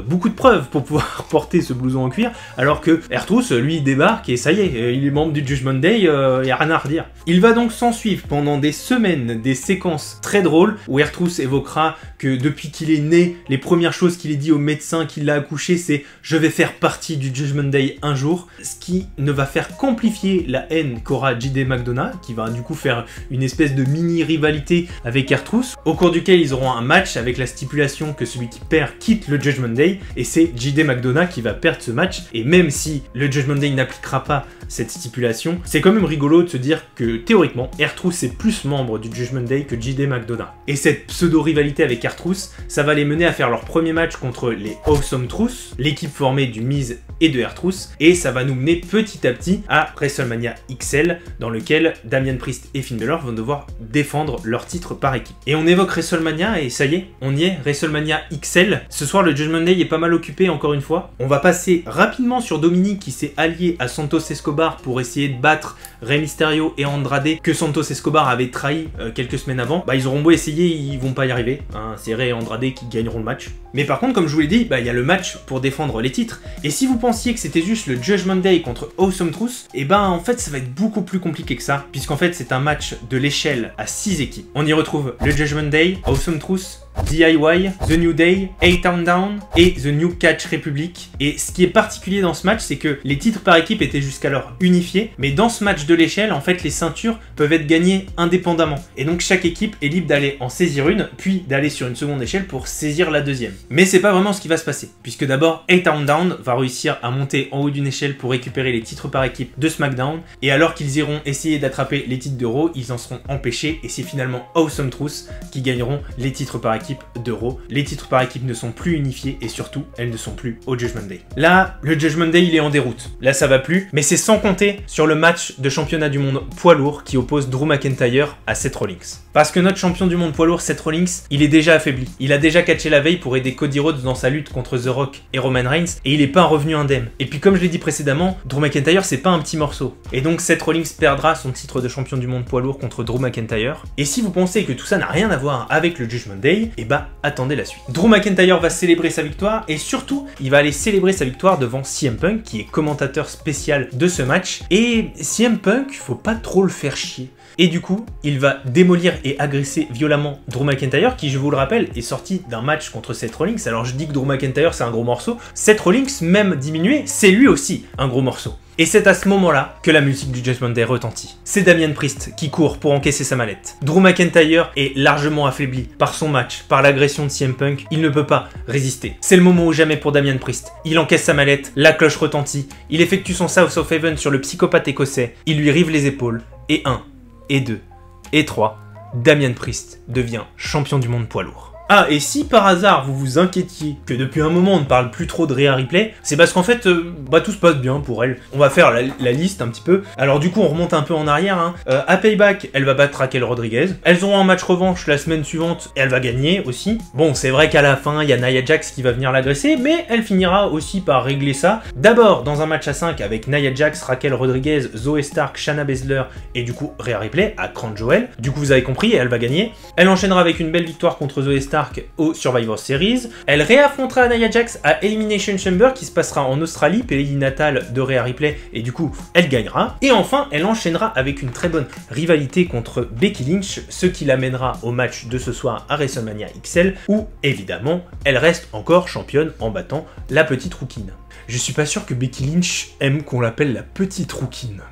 beaucoup de preuves pour pouvoir porter ce blouson en cuir, alors que R-Truth, lui, il débarque et ça y est, il est membre du Judgment Day, y a rien à redire. Il va donc s'en suivre pendant des semaines des séquences très drôles où R-Truth évoquera que depuis qu'il est né, les premières choses qu'il ait dit au médecin qui l'a accouché, c'est « je vais faire partie du Judgment Day un jour », ce qui ne va faire qu'amplifier la haine qu'aura JD McDonagh, qui va du coup faire une espèce de mini-rivalité avec R-Truth, au cours duquel ils auront un match avec la stipulation que celui qui perd quitte le Judgment Day, et c'est JD McDonagh qui va perdre ce match. Et même si le Judgment Day n'appliquera pas cette stipulation, c'est quand même rigolo de se dire que théoriquement R-Truth est plus membre du Judgment Day que JD McDonagh. Et cette pseudo-rivalité avec R-Truth, ça va les mener à faire leur premier match contre les Awesome Truth, l'équipe formée du Miz et de R-Truth, et ça va nous mener petit à petit à WrestleMania XL, dans lequel Damian Priest et Finn Balor vont devoir défendre leur titre par équipe. Et on évoque WrestleMania, et ça y est, on y est, WrestleMania XL. Ce soir, le Judgment Day est pas mal occupé encore une fois. On va passer rapidement sur Dominic qui s'est allié à Santos Escobar pour essayer de battre Rey Mysterio et Andrade que Santos Escobar avait trahi quelques semaines avant. Bah ils auront beau essayer, ils vont pas y arriver. Hein. C'est Rey et Andrade qui gagneront le match. Mais par contre, comme je vous l'ai dit, il y a le match pour défendre les titres. Et si vous pensiez que c'était juste le Judgment Day contre Awesome Truth, et en fait ça va être beaucoup plus compliqué que ça, puisqu'en fait c'est un match de l'échelle à 6 équipes. On y retrouve le Judgment Day, Awesome Truth, DIY, The New Day, A-Town Down et The New Catch Republic. Et ce qui est particulier dans ce match, c'est que les titres par équipe étaient jusqu'alors unifiés, mais dans ce match de l'échelle, en fait, les ceintures peuvent être gagnées indépendamment. Et donc chaque équipe est libre d'aller en saisir une, puis d'aller sur une seconde échelle pour saisir la deuxième. Mais c'est pas vraiment ce qui va se passer, puisque d'abord, A-Town Down va réussir à monter en haut d'une échelle pour récupérer les titres par équipe de SmackDown, et alors qu'ils iront essayer d'attraper les titres de Raw, ils en seront empêchés, et c'est finalement Awesome Truth qui gagneront les titres par équipe de Raw. Les titres par équipe ne sont plus unifiés et surtout, elles ne sont plus au Judgment Day. Là, le Judgment Day, il est en déroute. Là, ça va plus, mais c'est sans compter sur le match de championnat du monde poids lourd qui oppose Drew McIntyre à Seth Rollins. Parce que notre champion du monde poids lourd, Seth Rollins, il est déjà affaibli. Il a déjà catché la veille pour aider Cody Rhodes dans sa lutte contre The Rock et Roman Reigns, et il est pas revenu indemne. Et puis comme je l'ai dit précédemment, Drew McIntyre, c'est pas un petit morceau. Et donc Seth Rollins perdra son titre de champion du monde poids lourd contre Drew McIntyre. Et si vous pensez que tout ça n'a rien à voir avec le Judgment Day, attendez la suite. Drew McIntyre va célébrer sa victoire, et surtout, il va aller célébrer sa victoire devant CM Punk, qui est commentateur spécial de ce match. Et CM Punk, faut pas trop le faire chier. et du coup, il va démolir et agresser violemment Drew McIntyre, qui, je vous le rappelle, est sorti d'un match contre Seth Rollins. Alors je dis que Drew McIntyre c'est un gros morceau, Seth Rollins, même diminué, c'est lui aussi un gros morceau. Et c'est à ce moment-là que la musique du Judgment Day retentit. C'est Damian Priest qui court pour encaisser sa mallette. Drew McIntyre est largement affaibli par son match, par l'agression de CM Punk, il ne peut pas résister. C'est le moment ou jamais pour Damian Priest. Il encaisse sa mallette, la cloche retentit, il effectue son South of Heaven sur le psychopathe écossais, il lui rive les épaules, et 1, et 2, et 3, Damian Priest devient champion du monde poids lourd. Ah, et si par hasard vous vous inquiétiez que depuis un moment on ne parle plus trop de Rhea Ripley, c'est parce qu'en fait, tout se passe bien pour elle. On va faire la liste un petit peu. Alors du coup, on remonte un peu en arrière. Hein. À Payback, elle va battre Raquel Rodriguez. Elles auront un match revanche la semaine suivante et elle va gagner aussi. Bon, c'est vrai qu'à la fin, il y a Nia Jax qui va venir l'agresser, mais elle finira aussi par régler ça. D'abord, dans un match à 5 avec Nia Jax, Raquel Rodriguez, Zoe Stark, Shayna Baszler et du coup Rhea Ripley à Crown Jewel. Du coup, vous avez compris, elle va gagner. Elle enchaînera avec une belle victoire contre Zoe Stark au Survivor Series. Elle réaffrontera Nia Jax à Elimination Chamber qui se passera en Australie, pays natal de Rhea Ripley, et du coup elle gagnera. Et enfin elle enchaînera avec une très bonne rivalité contre Becky Lynch, ce qui l'amènera au match de ce soir à WrestleMania XL où évidemment elle reste encore championne en battant la petite rouquine. Je suis pas sûr que Becky Lynch aime qu'on l'appelle la petite rouquine.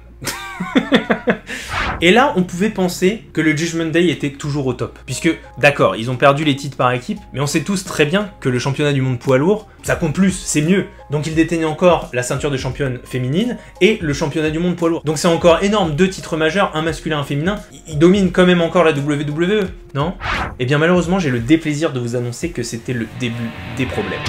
Et là, on pouvait penser que le Judgment Day était toujours au top. Puisque, d'accord, ils ont perdu les titres par équipe, mais on sait tous très bien que le championnat du monde poids lourd, ça compte plus, c'est mieux. Donc ils détenaient encore la ceinture de championne féminine et le championnat du monde poids lourd. Donc c'est encore énorme, 2 titres majeurs, un masculin, un féminin. Ils dominent quand même encore la WWE, non? Eh bien malheureusement, j'ai le déplaisir de vous annoncer que c'était le début des problèmes.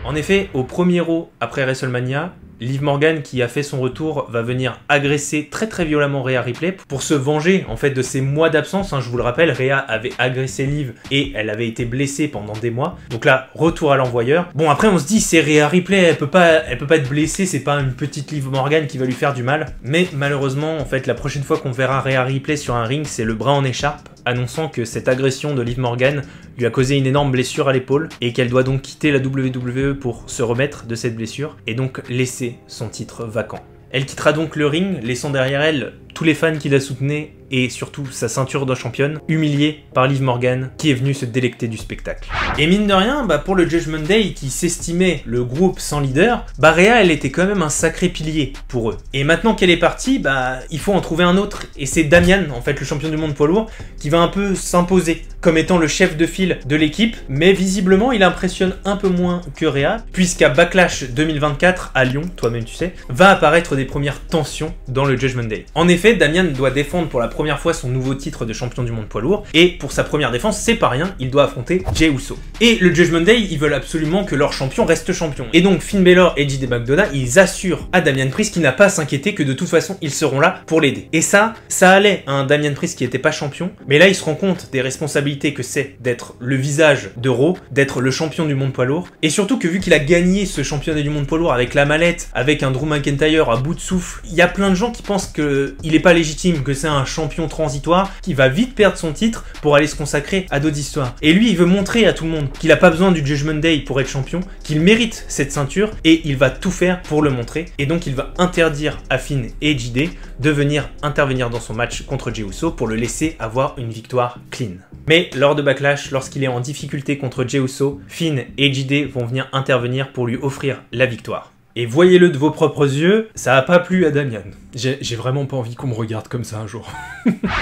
En effet, au premier Raw après WrestleMania, Liv Morgan, qui a fait son retour, va venir agresser très violemment Rhea Ripley pour se venger en fait de ses mois d'absence. Hein, je vous le rappelle, Rhea avait agressé Liv et elle avait été blessée pendant des mois. Donc là, retour à l'envoyeur. Bon, après on se dit c'est Rhea Ripley, elle peut pas être blessée, c'est pas une petite Liv Morgan qui va lui faire du mal. Mais malheureusement, en fait, la prochaine fois qu'on verra Rhea Ripley sur un ring, c'est le bras en écharpe, annonçant que cette agression de Liv Morgan lui a causé une énorme blessure à l'épaule et qu'elle doit donc quitter la WWE pour se remettre de cette blessure et donc laisser son titre vacant. Elle quittera donc le ring, laissant derrière elle tous les fans qui la soutenaient et surtout sa ceinture de championne, humiliée par Liv Morgan qui est venue se délecter du spectacle. Et mine de rien, pour le Judgment Day qui s'estimait le groupe sans leader, Rhea elle était quand même un sacré pilier pour eux. Et maintenant qu'elle est partie, il faut en trouver un autre et c'est Damian, en fait le champion du monde poids lourd, qui va un peu s'imposer comme étant le chef de file de l'équipe, mais visiblement il impressionne un peu moins que Rhea, puisqu'à Backlash 2024 à Lyon, toi-même tu sais, va apparaître des premières tensions dans le Judgment Day. En effet, Damian doit défendre pour la première fois son nouveau titre de champion du monde poids lourd, et pour sa première défense, c'est pas rien, il doit affronter Jey Uso. Et le Judgment Day, ils veulent absolument que leur champion reste champion. Et donc Finn Balor et JD McDonagh, ils assurent à Damian Priest qu'il n'a pas à s'inquiéter, que de toute façon, ils seront là pour l'aider. Et ça allait à un Damian Priest qui était pas champion, mais là il se rend compte des responsabilités que c'est d'être le visage de Raw, d'être le champion du monde poids lourd, et surtout que vu qu'il a gagné ce championnat du monde poids lourd avec la mallette, avec un Drew McIntyre à bout de souffle, il y a plein de gens qui pensent qu'il est pas légitime, que c'est un champion transitoire qui va vite perdre son titre pour aller se consacrer à d'autres histoires. Et lui, il veut montrer à tout le monde qu'il a pas besoin du Judgment Day pour être champion, qu'il mérite cette ceinture et il va tout faire pour le montrer. Et donc il va interdire à Finn et JD de venir intervenir dans son match contre Jey Uso pour le laisser avoir une victoire clean. Mais lors de Backlash, lorsqu'il est en difficulté contre Jey Uso, Finn et JD vont venir intervenir pour lui offrir la victoire. Et voyez-le de vos propres yeux, ça a pas plu à Damian. J'ai vraiment pas envie qu'on me regarde comme ça un jour.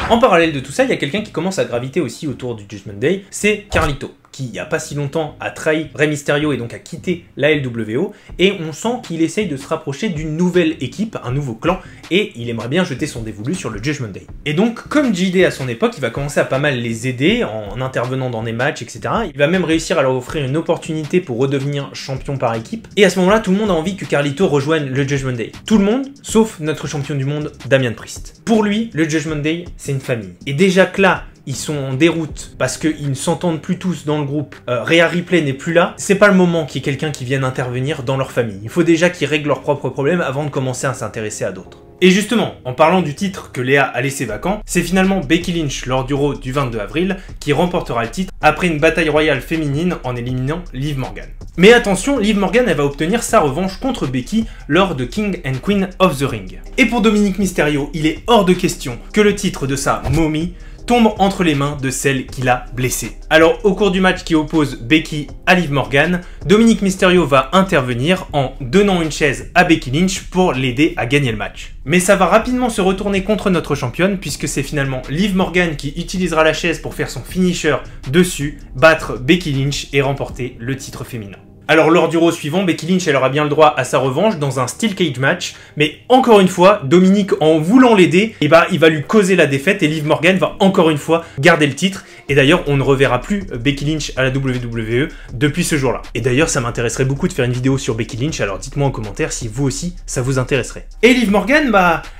En parallèle de tout ça, il y a quelqu'un qui commence à graviter aussi autour du Judgment Day, c'est Carlito, qui il y a pas si longtemps a trahi Rey Mysterio et donc a quitté la LWO, et on sent qu'il essaye de se rapprocher d'une nouvelle équipe, un nouveau clan, et il aimerait bien jeter son dévolu sur le Judgment Day. Et donc, comme JD à son époque, il va commencer à pas mal les aider en intervenant dans des matchs, etc. Il va même réussir à leur offrir une opportunité pour redevenir champion par équipe, et à ce moment-là, tout le monde a envie que Carlito rejoigne le Judgment Day. Tout le monde, sauf notre champion du monde, Damian Priest. Pour lui, le Judgment Day, c'est une famille. Et déjà que là, ils sont en déroute parce qu'ils ne s'entendent plus tous dans le groupe, Rhea Ripley n'est plus là, c'est pas le moment qu'il y ait quelqu'un qui vienne intervenir dans leur famille. Il faut déjà qu'ils règlent leurs propres problèmes avant de commencer à s'intéresser à d'autres. Et justement, en parlant du titre que Léa a laissé vacant, c'est finalement Becky Lynch lors du Raw du 22 avril qui remportera le titre après une bataille royale féminine en éliminant Liv Morgan. Mais attention, Liv Morgan elle va obtenir sa revanche contre Becky lors de King and Queen of the Ring. Et pour Dominic Mysterio, il est hors de question que le titre de sa momie tombe entre les mains de celle qui l'a blessé. Alors au cours du match qui oppose Becky à Liv Morgan, Dominic Mysterio va intervenir en donnant une chaise à Becky Lynch pour l'aider à gagner le match. Mais ça va rapidement se retourner contre notre championne puisque c'est finalement Liv Morgan qui utilisera la chaise pour faire son finisher dessus, battre Becky Lynch et remporter le titre féminin. Alors lors du Raw suivant, Becky Lynch elle aura bien le droit à sa revanche dans un Steel Cage match, mais encore une fois, Dominic en voulant l'aider, il va lui causer la défaite et Liv Morgan va encore une fois garder le titre. Et d'ailleurs, on ne reverra plus Becky Lynch à la WWE depuis ce jour-là. Et d'ailleurs, ça m'intéresserait beaucoup de faire une vidéo sur Becky Lynch, alors dites-moi en commentaire si vous aussi, ça vous intéresserait. Et Liv Morgan,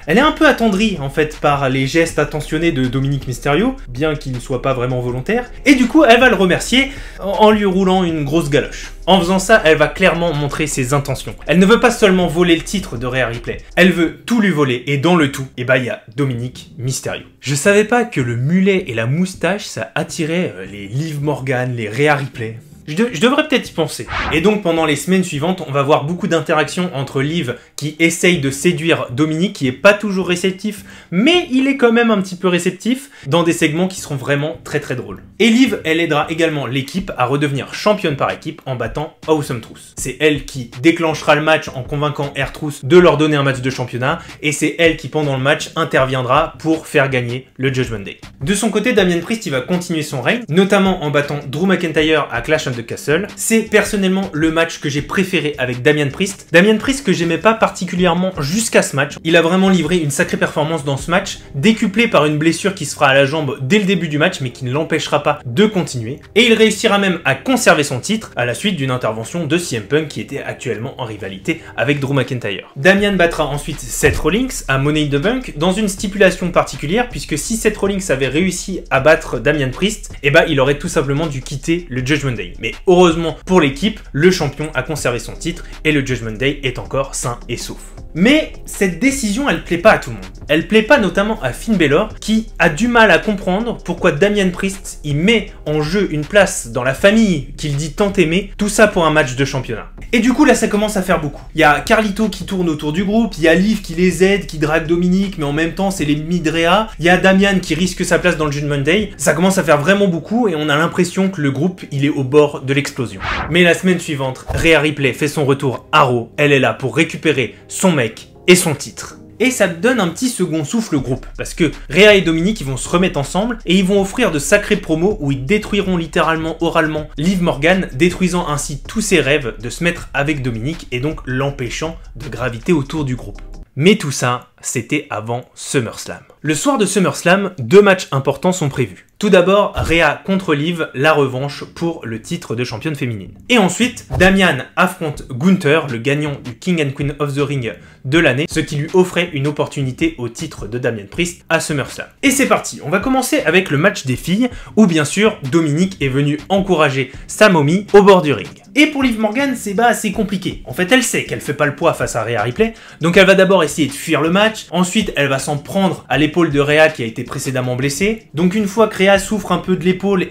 elle est un peu attendrie en fait par les gestes attentionnés de Dominic Mysterio, bien qu'il ne soit pas vraiment volontaire. Et du coup, elle va le remercier en lui roulant une grosse galoche. En faisant ça, elle va clairement montrer ses intentions. Elle ne veut pas seulement voler le titre de Rhea Ripley, elle veut tout lui voler, et dans le tout, il y a Dominic Mysterio. Je savais pas que le mulet et la moustache, ça attirait les Liv Morgan, les Rhea Ripley. Je devrais peut-être y penser. Et donc pendant les semaines suivantes, on va voir beaucoup d'interactions entre Liv qui essaye de séduire Dominic, qui est pas toujours réceptif, mais il est quand même un petit peu réceptif, dans des segments qui seront vraiment très très drôles. Et Liv, elle aidera également l'équipe à redevenir championne par équipe en battant Awesome Truth. C'est elle qui déclenchera le match en convainquant R-Truth de leur donner un match de championnat, et c'est elle qui pendant le match interviendra pour faire gagner le Judgment Day. De son côté, Damian Priest il va continuer son règne, notamment en battant Drew McIntyre à Clash of the Castle. C'est personnellement le match que j'ai préféré avec Damian Priest. Damian Priest que j'aimais pas particulièrement jusqu'à ce match. Il a vraiment livré une sacrée performance dans ce match, décuplée par une blessure qui se fera à la jambe dès le début du match mais qui ne l'empêchera pas de continuer. Et il réussira même à conserver son titre à la suite d'une intervention de CM Punk qui était actuellement en rivalité avec Drew McIntyre. Damian battra ensuite Seth Rollins à Money in the Bank dans une stipulation particulière puisque si Seth Rollins avait réussi à battre Damian Priest, il aurait tout simplement dû quitter le Judgment Day. Mais heureusement pour l'équipe, le champion a conservé son titre et le Judgment Day est encore sain et sauf. Mais cette décision, elle plaît pas à tout le monde. Elle plaît pas notamment à Finn Balor qui a du mal à comprendre pourquoi Damian Priest il met en jeu une place dans la famille qu'il dit tant aimer, tout ça pour un match de championnat. Et du coup là ça commence à faire beaucoup. Il y a Carlito qui tourne autour du groupe, il y a Liv qui les aide, qui drague Dominic mais en même temps c'est l'ennemi de Rhea, il y a Damian qui risque sa place dans le Judgment Day. Ça commence à faire vraiment beaucoup et on a l'impression que le groupe il est au bord de l'explosion. Mais la semaine suivante, Rhea Ripley fait son retour à Raw, elle est là pour récupérer son mec et son titre. Et ça donne un petit second souffle au groupe, parce que Rhea et Dominic ils vont se remettre ensemble et ils vont offrir de sacrés promos où ils détruiront littéralement oralement Liv Morgan, détruisant ainsi tous ses rêves de se mettre avec Dominic et donc l'empêchant de graviter autour du groupe. Mais tout ça, c'était avant SummerSlam. Le soir de SummerSlam, 2 matchs importants sont prévus. Tout d'abord, Rhea contre Liv, la revanche pour le titre de championne féminine. Et ensuite, Damian affronte Gunther, le gagnant du King and Queen of the Ring de l'année, ce qui lui offrait une opportunité au titre de Damian Priest à SummerSlam. Et c'est parti, on va commencer avec le match des filles, où bien sûr, Dominic est venu encourager sa momie au bord du ring. Et pour Liv Morgan, c'est assez compliqué. En fait, elle sait qu'elle fait pas le poids face à Rhea Ripley, donc elle va d'abord essayer de fuir le match, ensuite elle va s'en prendre à l'épaule de Rhea qui a été précédemment blessée. Donc une fois que Rhea souffre un peu de l'épaule,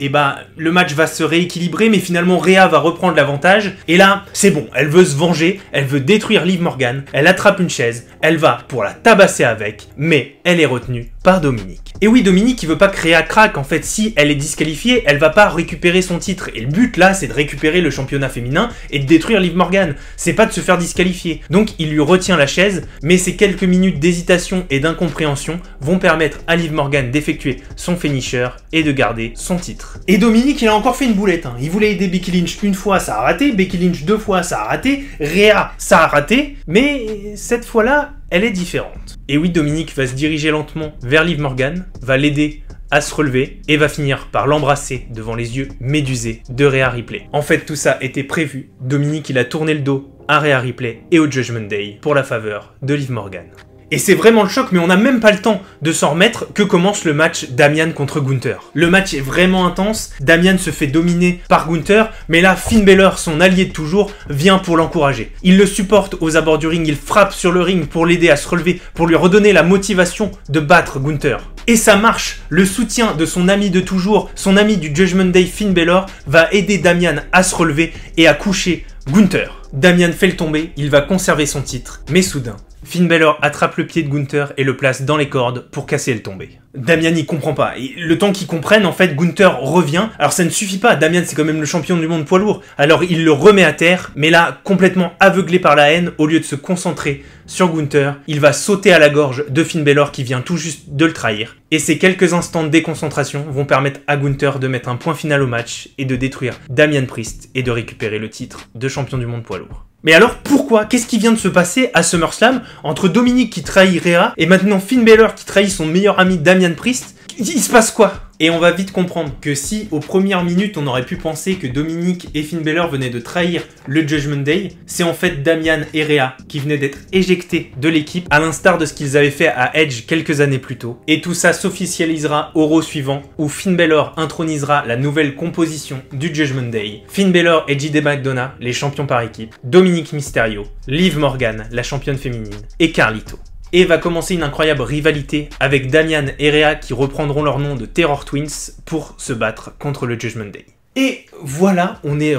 le match va se rééquilibrer, mais finalement Rhea va reprendre l'avantage. Et là, c'est bon, elle veut se venger, elle veut détruire Liv Morgan, elle attrape une chaise, elle va pour la tabasser avec, mais elle est retenue par Dominic. Et oui, Dominic, il veut pas que Rhea craque, en fait, si elle est disqualifiée, elle va pas récupérer son titre. Et le but là, c'est de récupérer le championnat féminin et de détruire Liv Morgan. C'est pas de se faire disqualifier. Donc il lui retient la chaise, mais ces quelques minutes d'hésitation et d'incompréhension vont permettre à Liv Morgan d'effectuer son finisher et de garder son titre. Et Dominic, il a encore fait une boulette. Il voulait aider Becky Lynch une fois, ça a raté. Becky Lynch 2 fois, ça a raté. Rhea, ça a raté. Mais cette fois-là, elle est différente. Et oui, Dominic va se diriger lentement vers Liv Morgan, va l'aider à se relever et va finir par l'embrasser devant les yeux médusés de Rhea Ripley. En fait, tout ça était prévu. Dominic, il a tourné le dos à Rhea Ripley et au Judgment Day pour la faveur de Liv Morgan. Et c'est vraiment le choc, mais on n'a même pas le temps de s'en remettre que commence le match Damian contre Gunther. Le match est vraiment intense, Damian se fait dominer par Gunther, mais là Finn Balor, son allié de toujours, vient pour l'encourager. Il le supporte aux abords du ring, il frappe sur le ring pour l'aider à se relever, pour lui redonner la motivation de battre Gunther. Et ça marche, le soutien de son ami de toujours, son ami du Judgment Day Finn Balor, va aider Damian à se relever et à coucher Gunther. Damian fait le tomber, il va conserver son titre, mais soudain, Finn Balor attrape le pied de Gunther et le place dans les cordes pour casser le tombé. Damian n'y comprend pas, et le temps qu'il comprenne, en fait, Gunther revient. Alors ça ne suffit pas, Damian c'est quand même le champion du monde poids lourd, alors il le remet à terre, mais là, complètement aveuglé par la haine, au lieu de se concentrer sur Gunther, il va sauter à la gorge de Finn Balor qui vient tout juste de le trahir. Et ces quelques instants de déconcentration vont permettre à Gunther de mettre un point final au match et de détruire Damian Priest et de récupérer le titre de champion du monde poids lourd. Mais alors pourquoi? Qu'est-ce qui vient de se passer à SummerSlam entre Dominic qui trahit Rhea et maintenant Finn Balor qui trahit son meilleur ami Damian Priest? Il se passe quoi? Et on va vite comprendre que si, aux premières minutes, on aurait pu penser que Dominic et Finn Balor venaient de trahir le Judgment Day, c'est en fait Damian et Rhea qui venaient d'être éjectés de l'équipe, à l'instar de ce qu'ils avaient fait à Edge quelques années plus tôt. Et tout ça s'officialisera au Raw suivant, où Finn Balor intronisera la nouvelle composition du Judgment Day. Finn Balor et J.D. McDonough, les champions par équipe, Dominic Mysterio, Liv Morgan, la championne féminine, et Carlito. Et va commencer une incroyable rivalité avec Damian et Rhea qui reprendront leur nom de Terror Twins pour se battre contre le Judgment Day. Et voilà, on est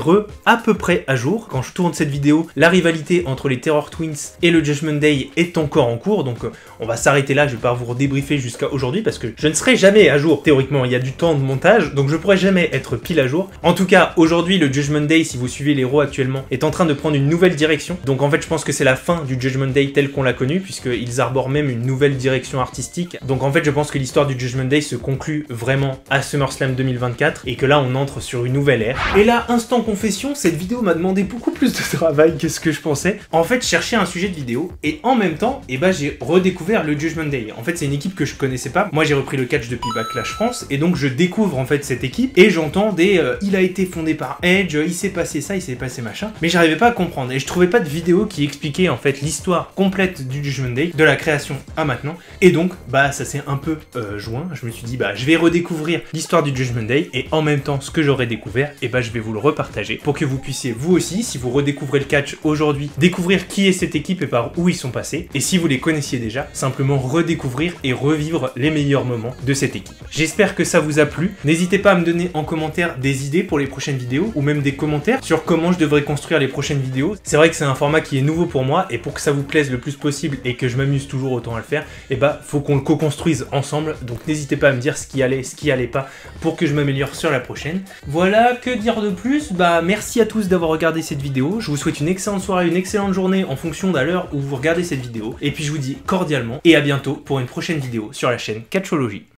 à peu près à jour. Quand je tourne cette vidéo, la rivalité entre les Terror Twins et le Judgment Day est encore en cours, donc on va s'arrêter là, je vais pas vous redébriefer jusqu'à aujourd'hui parce que je ne serai jamais à jour théoriquement, il y a du temps de montage, donc je pourrai jamais être pile à jour. En tout cas, aujourd'hui, le Judgment Day, si vous suivez les Raw actuellement, est en train de prendre une nouvelle direction, donc en fait je pense que c'est la fin du Judgment Day tel qu'on l'a connu, puisqu'ils arborent même une nouvelle direction artistique, donc en fait je pense que l'histoire du Judgment Day se conclut vraiment à SummerSlam 2024, et que là on entre sur une nouvelle ère. Et là, instant confession, cette vidéo m'a demandé beaucoup plus de travail que ce que je pensais. En fait, je cherchais un sujet de vidéo et en même temps, j'ai redécouvert le Judgment Day. En fait, c'est une équipe que je connaissais pas. Moi, j'ai repris le catch depuis Backlash France et donc je découvre en fait cette équipe et j'entends des il a été fondé par Edge, il s'est passé ça, il s'est passé machin. Mais j'arrivais pas à comprendre et je trouvais pas de vidéo qui expliquait en fait l'histoire complète du Judgment Day, de la création à maintenant. Et donc, ça s'est un peu joint. Je me suis dit, je vais redécouvrir l'histoire du Judgment Day et en même temps, ce que j'aurais découvert, et je vais vous le repartager pour que vous puissiez vous aussi, si vous redécouvrez le catch aujourd'hui, découvrir qui est cette équipe et par où ils sont passés, et si vous les connaissiez déjà, simplement redécouvrir et revivre les meilleurs moments de cette équipe. J'espère que ça vous a plu, n'hésitez pas à me donner en commentaire des idées pour les prochaines vidéos, ou même des commentaires sur comment je devrais construire les prochaines vidéos. C'est vrai que c'est un format qui est nouveau pour moi, et pour que ça vous plaise le plus possible et que je m'amuse toujours autant à le faire, faut qu'on le co-construise ensemble, donc n'hésitez pas à me dire ce qui allait pas, pour que je m'améliore sur la prochaine. Voilà, que dire de plus? Merci à tous d'avoir regardé cette vidéo, je vous souhaite une excellente soirée, une excellente journée en fonction de l'heure où vous regardez cette vidéo, et puis je vous dis cordialement et à bientôt pour une prochaine vidéo sur la chaîne Catchology.